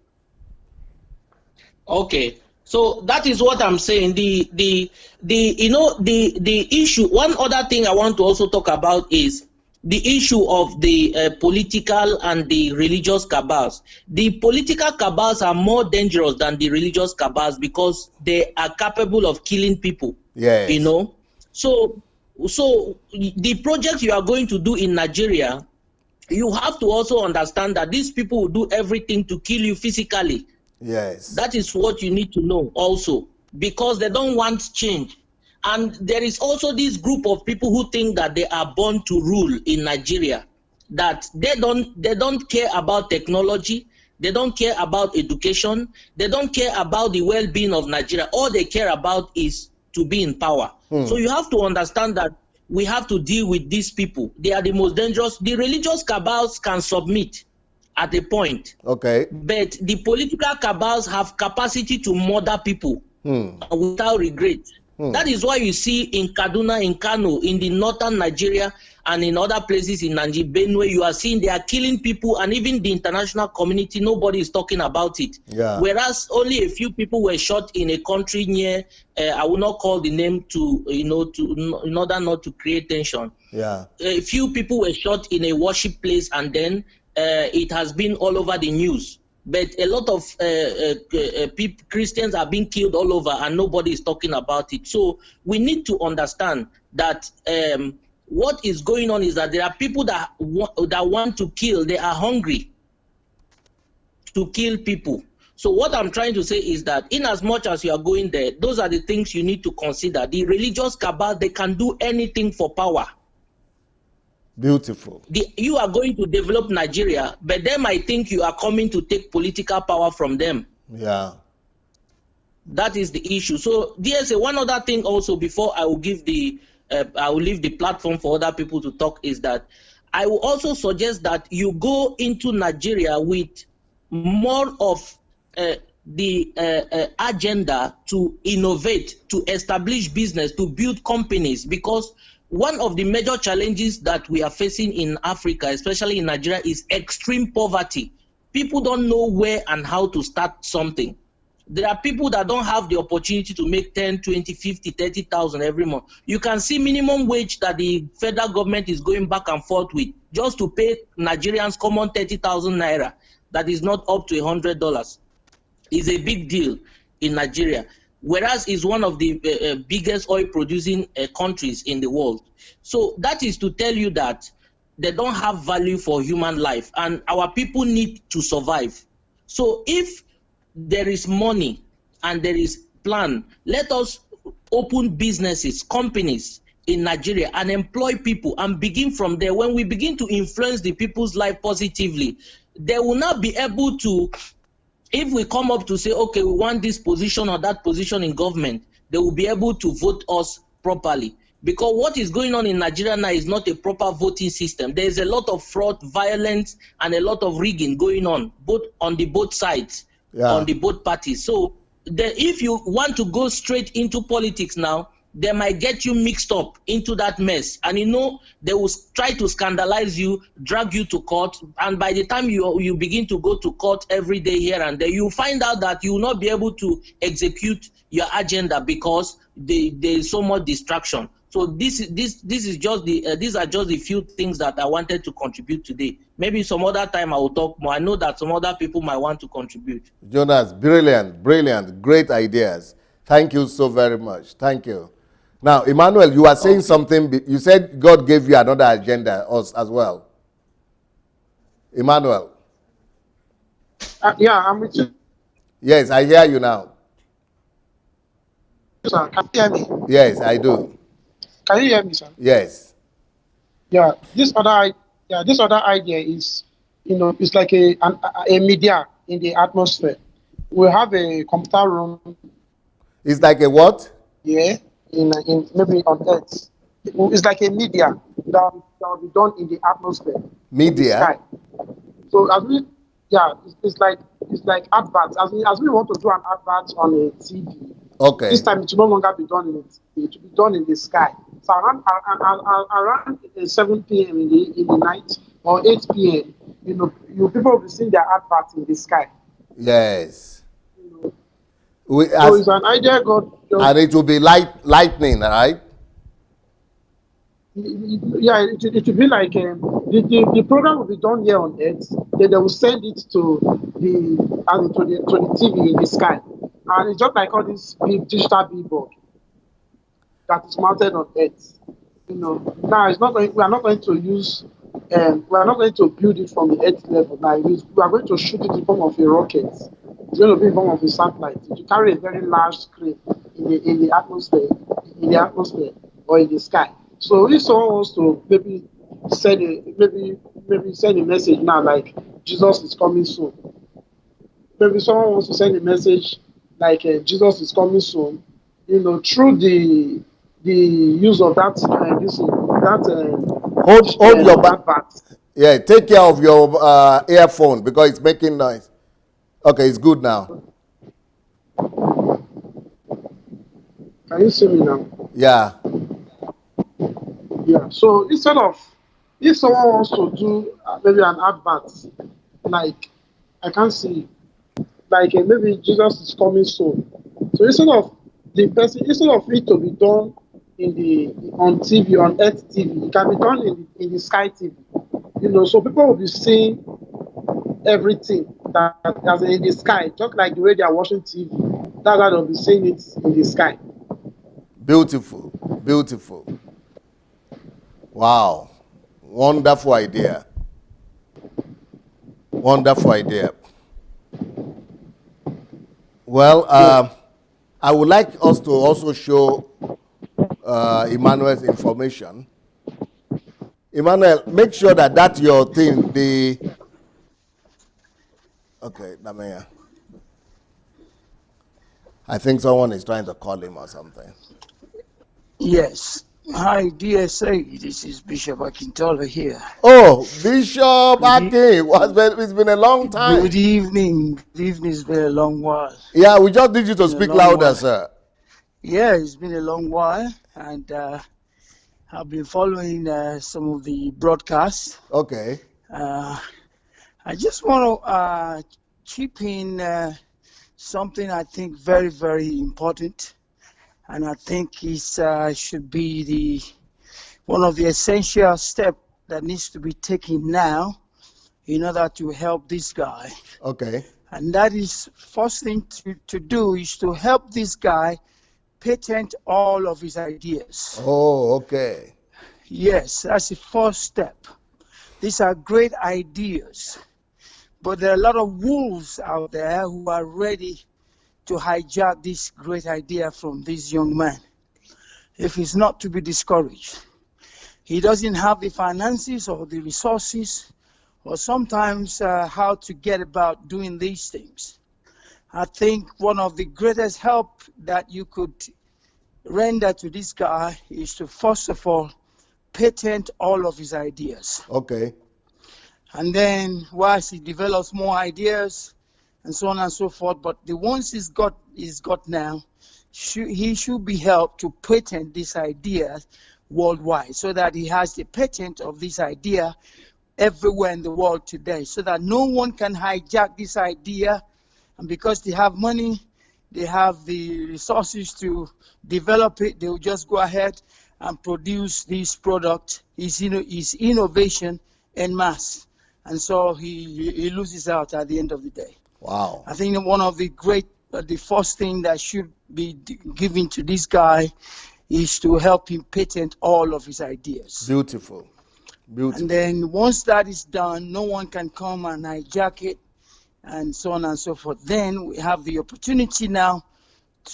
Okay, so that is what I'm saying. The you know the issue. One other thing I want to also talk about is the issue of the political and the religious cabals. The political cabals are more dangerous than the religious cabals because they are capable of killing people. Yes. You know, so the project you are going to do in Nigeria, you have to also understand that these people will do everything to kill you physically. Yes. That is what you need to know also, because they don't want change. And there is also this group of people who think that they are born to rule in Nigeria, that they don't care about technology, they don't care about education, they don't care about the well-being of Nigeria. All they care about is to be in power. So you have to understand that we have to deal with these people. They are the most dangerous. The religious cabals can submit at a point. Okay. But the political cabals have capacity to murder people without regret. That is why you see in Kaduna, in Kano, in the northern Nigeria, and in other places in Nigeria, Benue, you are seeing they are killing people, and even the international community, nobody is talking about it. Yeah. Whereas only a few people were shot in a country near, I will not call the name to, in order not to create tension. Yeah. A few people were shot in a worship place, and then it has been all over the news. But a lot of Christians are being killed all over, and nobody is talking about it. So we need to understand that what is going on is that there are people that want to kill. They are hungry to kill people. So what I'm trying to say is that in as much as you are going there, those are the things you need to consider. The religious cabal, they can do anything for power. Beautiful. You are going to develop Nigeria, but they might think you are coming to take political power from them. Yeah. That is the issue. So DSA, one other thing also before I will give I will leave the platform for other people to talk is that I will also suggest that you go into Nigeria with more of the agenda to innovate, to establish business, to build companies, because one of the major challenges that we are facing in Africa, especially in Nigeria, is extreme poverty. People don't know where and how to start something. There are people that don't have the opportunity to make 10, 20, 50, 30,000 every month. You can see minimum wage that the federal government is going back and forth with just to pay Nigerians common 30,000 naira. That is not up to $100. Is a big deal in Nigeria, whereas it's one of the biggest oil producing countries in the world. So that is to tell you that they don't have value for human life, and our people need to survive. So if there is money and there is plan, let us open businesses, companies in Nigeria and employ people and begin from there. When we begin to influence the people's life positively, they will not be able to, if we come up to say, okay, we want this position or that position in government, they will be able to vote us properly. Because what is going on in Nigeria now is not a proper voting system. There is a lot of fraud, violence, and a lot of rigging going on, both on both sides, on the both parties. So if you want to go straight into politics now, they might get you mixed up into that mess. And they will try to scandalize you, drag you to court. And by the time you begin to go to court every day here and there, you find out that you will not be able to execute your agenda because there is so much distraction. So this is just these are just the few things that I wanted to contribute today. Maybe some other time I will talk more. I know that some other people might want to contribute. Jonas, brilliant, great ideas. Thank you so very much. Thank you. Now, Emmanuel, you are saying something. You said God gave you another agenda as well. Emmanuel. Yeah, I'm with you. Yes, I hear you now. Sir, can you hear me? Yes, I do. Can you hear me, sir? Yes. Yeah. This other idea is, it's like a media in the atmosphere. We have a computer room It's like a what? here in maybe on Earth. It's like a media that will be done in the atmosphere, in the Media. sky. So as we, yeah, it's like adverts. As we want to do an advert on a TV, this Okay. time it will no longer be done in it. It will be done in the sky. So around 7 p.m. in the night or 8 p.m., you people will be seeing their adverts in the sky. Yes. You know. We, So as, it's an idea God just. and it will be lightning, right? Yeah, it will be like the program will be done here on Earth. Then they will send it to the TV in the sky, and it's just like all this big digital billboard that is mounted on Earth. Now it's not going. We are not going to use. We are not going to build it from the Earth level. Now we are going to shoot it in form of a rocket. It's going to be in form of a satellite. It will carry a very large screen in the atmosphere or in the sky. So if someone wants to maybe send a message now like Jesus is coming soon. Maybe someone wants to send a message like Jesus is coming soon. Through the use of that Hold your back. advert. Yeah, take care of your earphone because it's making noise. Okay, it's good now. Can you see me now? Yeah. Yeah. So instead of, if someone wants to do maybe an advert, like I can't see, like maybe Jesus is coming soon. So instead of it to be done on TV, on Earth TV, it can be done in the Sky TV. So people will be seeing everything that's in the sky, just like the way they are watching TV. That's how they'll be seeing it in the sky. Beautiful. Beautiful. Wow. Wonderful idea. Wonderful idea. Well, I would like us to also show Emmanuel's information. Emmanuel, make sure that that's your thing. Okay, Damaya. I think someone is trying to call him or something. Yes. Hi, DSA. This is Bishop Akintola here. Oh, Bishop Akin. It's been a long time. Good evening. Good evening. It's been a long while. Yeah, we just need you to speak louder, sir. Yeah, it's been a long while, and I've been following some of the broadcasts. Okay. I just want to chip in something I think very, very important, and I think it should be one of the essential steps that needs to be taken now in order to help this guy. Okay. And that is, first thing to do is to help this guy patent all of his ideas. Oh, okay. Yes, that's the first step. These are great ideas, but there are a lot of wolves out there who are ready to hijack this great idea from this young man. If he's not to be discouraged, he doesn't have the finances or the resources, or sometimes how to get about doing these things. I think one of the greatest help that you could render to this guy is to, first of all, patent all of his ideas. Okay. And then whilst he develops more ideas and so on and so forth, but the ones he's got now, he should be helped to patent this idea worldwide, so that he has the patent of this idea everywhere in the world today, so that no one can hijack this idea. And because they have money, they have the resources to develop it, they will just go ahead and produce this product, his innovation en masse. And so he loses out at the end of the day. Wow. I think one of the the first thing that should be given to this guy is to help him patent all of his ideas. Beautiful. Beautiful. And then once that is done, no one can come and hijack it and so on and so forth. Then we have the opportunity now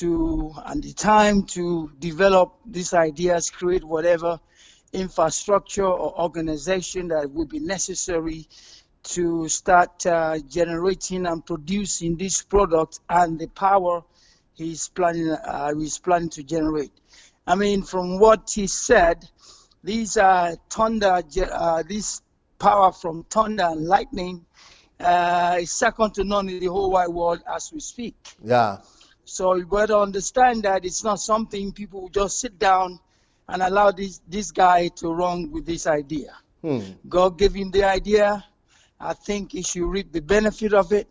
and the time to develop these ideas, create whatever infrastructure or organization that would be necessary to start generating and producing this product and the power he's planning to generate. I mean, from what he said, these this power from thunder and lightning is second to none in the whole wide world as we speak. Yeah. So you got to understand that it's not something people will just sit down and allow this guy to run with this idea. God gave him the idea. I think he should reap the benefit of it.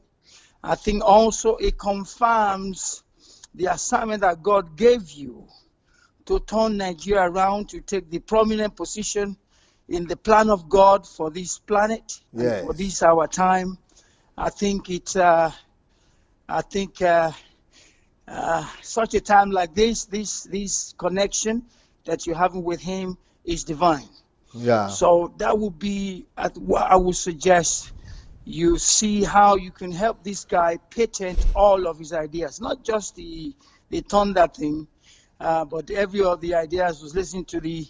I think also it confirms the assignment that God gave you to turn Nigeria around, to take the prominent position in the plan of God for this planet, yes, and for this our time. I think it's such a time like this connection that you're having with him is divine. Yeah. So that would be what I would suggest. You see how you can help this guy patent all of his ideas, not just the thunder thing, but every of the ideas. I was listening to the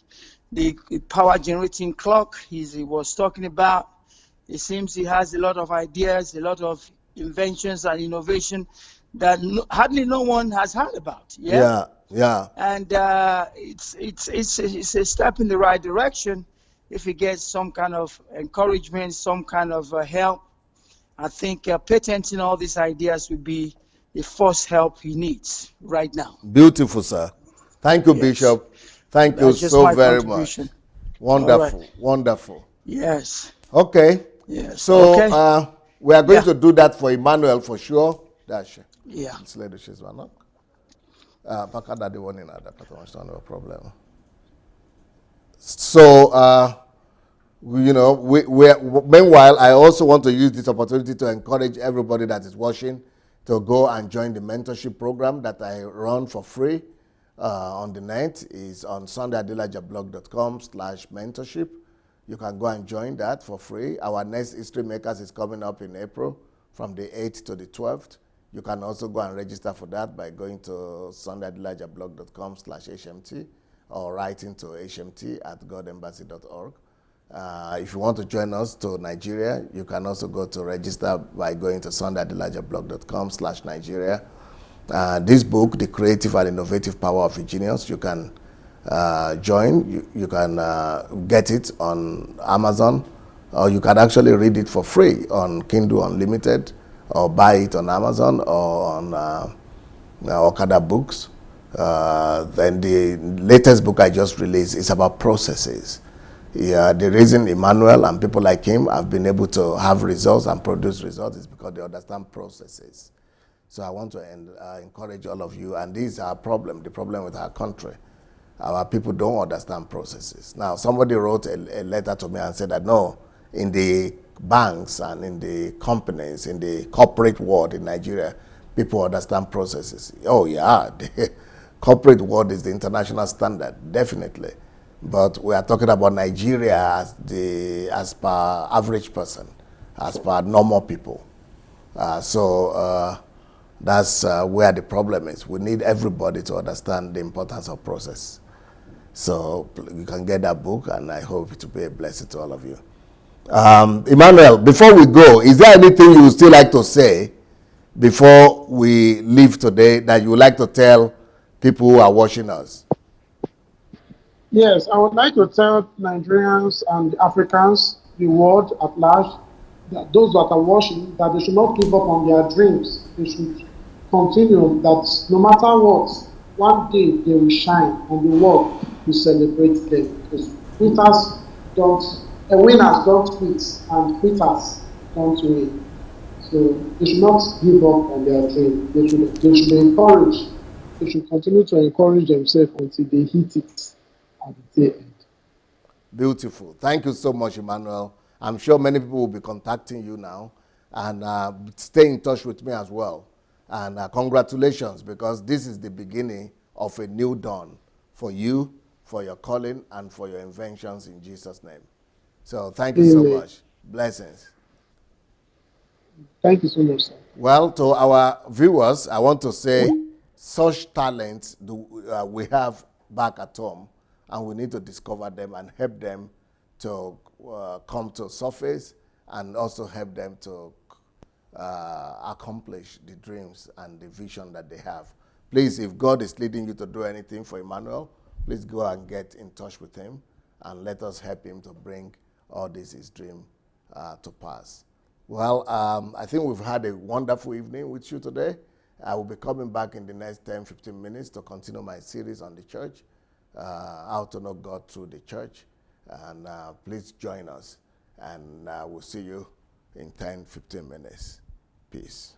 power generating clock he was talking about. It seems he has a lot of ideas, a lot of inventions and innovation that hardly no one has heard about. Yeah. And it's a step in the right direction if he gets some kind of encouragement, some kind of help. I think patenting all these ideas would be the first help he needs right now. Beautiful, sir. Thank you, yes, Bishop. Thank you so very much. Wonderful, right. Wonderful. Yes. Okay. Yes. So okay. We are going to do that for Emmanuel for sure. That's yeah. This lady, she's one up. The one in other no problem. So meanwhile, I also want to use this opportunity to encourage everybody that is watching to go and join the mentorship program that I run for free on the net. Is on sundayadelajablog.com/mentorship. You can go and join that for free. Our next History Makers is coming up in April from the 8th to the 12th. You can also go and register for that by going to sundayadelajablog.com/hmt or writing to hmt@godembassy.org. If you want to join us to Nigeria, you can also go to register by going to sundayadelajablog.com/Nigeria. This book, The Creative and Innovative Power of a Genius, you can join. You can get it on Amazon, or you can actually read it for free on Kindle Unlimited, or buy it on Amazon or on Okada Books. Then the latest book I just released is about processes. Yeah, the reason Emmanuel and people like him have been able to have results and produce results is because they understand processes. So I want to encourage all of you, and this is our problem, the problem with our country. Our people don't understand processes. Now, somebody wrote a letter to me and said that, no, in the banks and in the companies, in the corporate world in Nigeria, people understand processes. Oh, yeah, the corporate world is the international standard, definitely. But we are talking about Nigeria as per average person, as per normal people. So that's where the problem is. We need everybody to understand the importance of process. So you can get that book, and I hope it will be a blessing to all of you. Emmanuel, before we go, is there anything you would still like to say before we leave today that you would like to tell people who are watching us? Yes, I would like to tell Nigerians and Africans, the world at large, that those that are watching, that they should not give up on their dreams. They should continue, that no matter what, one day they will shine and the world will celebrate them. Because winners don't quit, and quitters don't win. So they should not give up on their dream. They should be encouraged. They should continue to encourage themselves until they hit it at the end. Beautiful. Thank you so much, Emmanuel. I'm sure many people will be contacting you now, and stay in touch with me as well. And congratulations, because this is the beginning of a new dawn for you, for your calling, and for your inventions in Jesus' name. So thank you so much. Blessings. Thank you so much, sir. Well, to our viewers, I want to say such talents we have back at home, and we need to discover them and help them to come to surface, and also help them to accomplish the dreams and the vision that they have. Please, if God is leading you to do anything for Emmanuel, please go and get in touch with him, and let us help him to bring all this, his dream, to pass. Well, I think we've had a wonderful evening with you today. I will be coming back in the next 10-15 minutes to continue my series on the church, how to know God through the church. And please join us, and we'll see you in 10-15 minutes. Peace.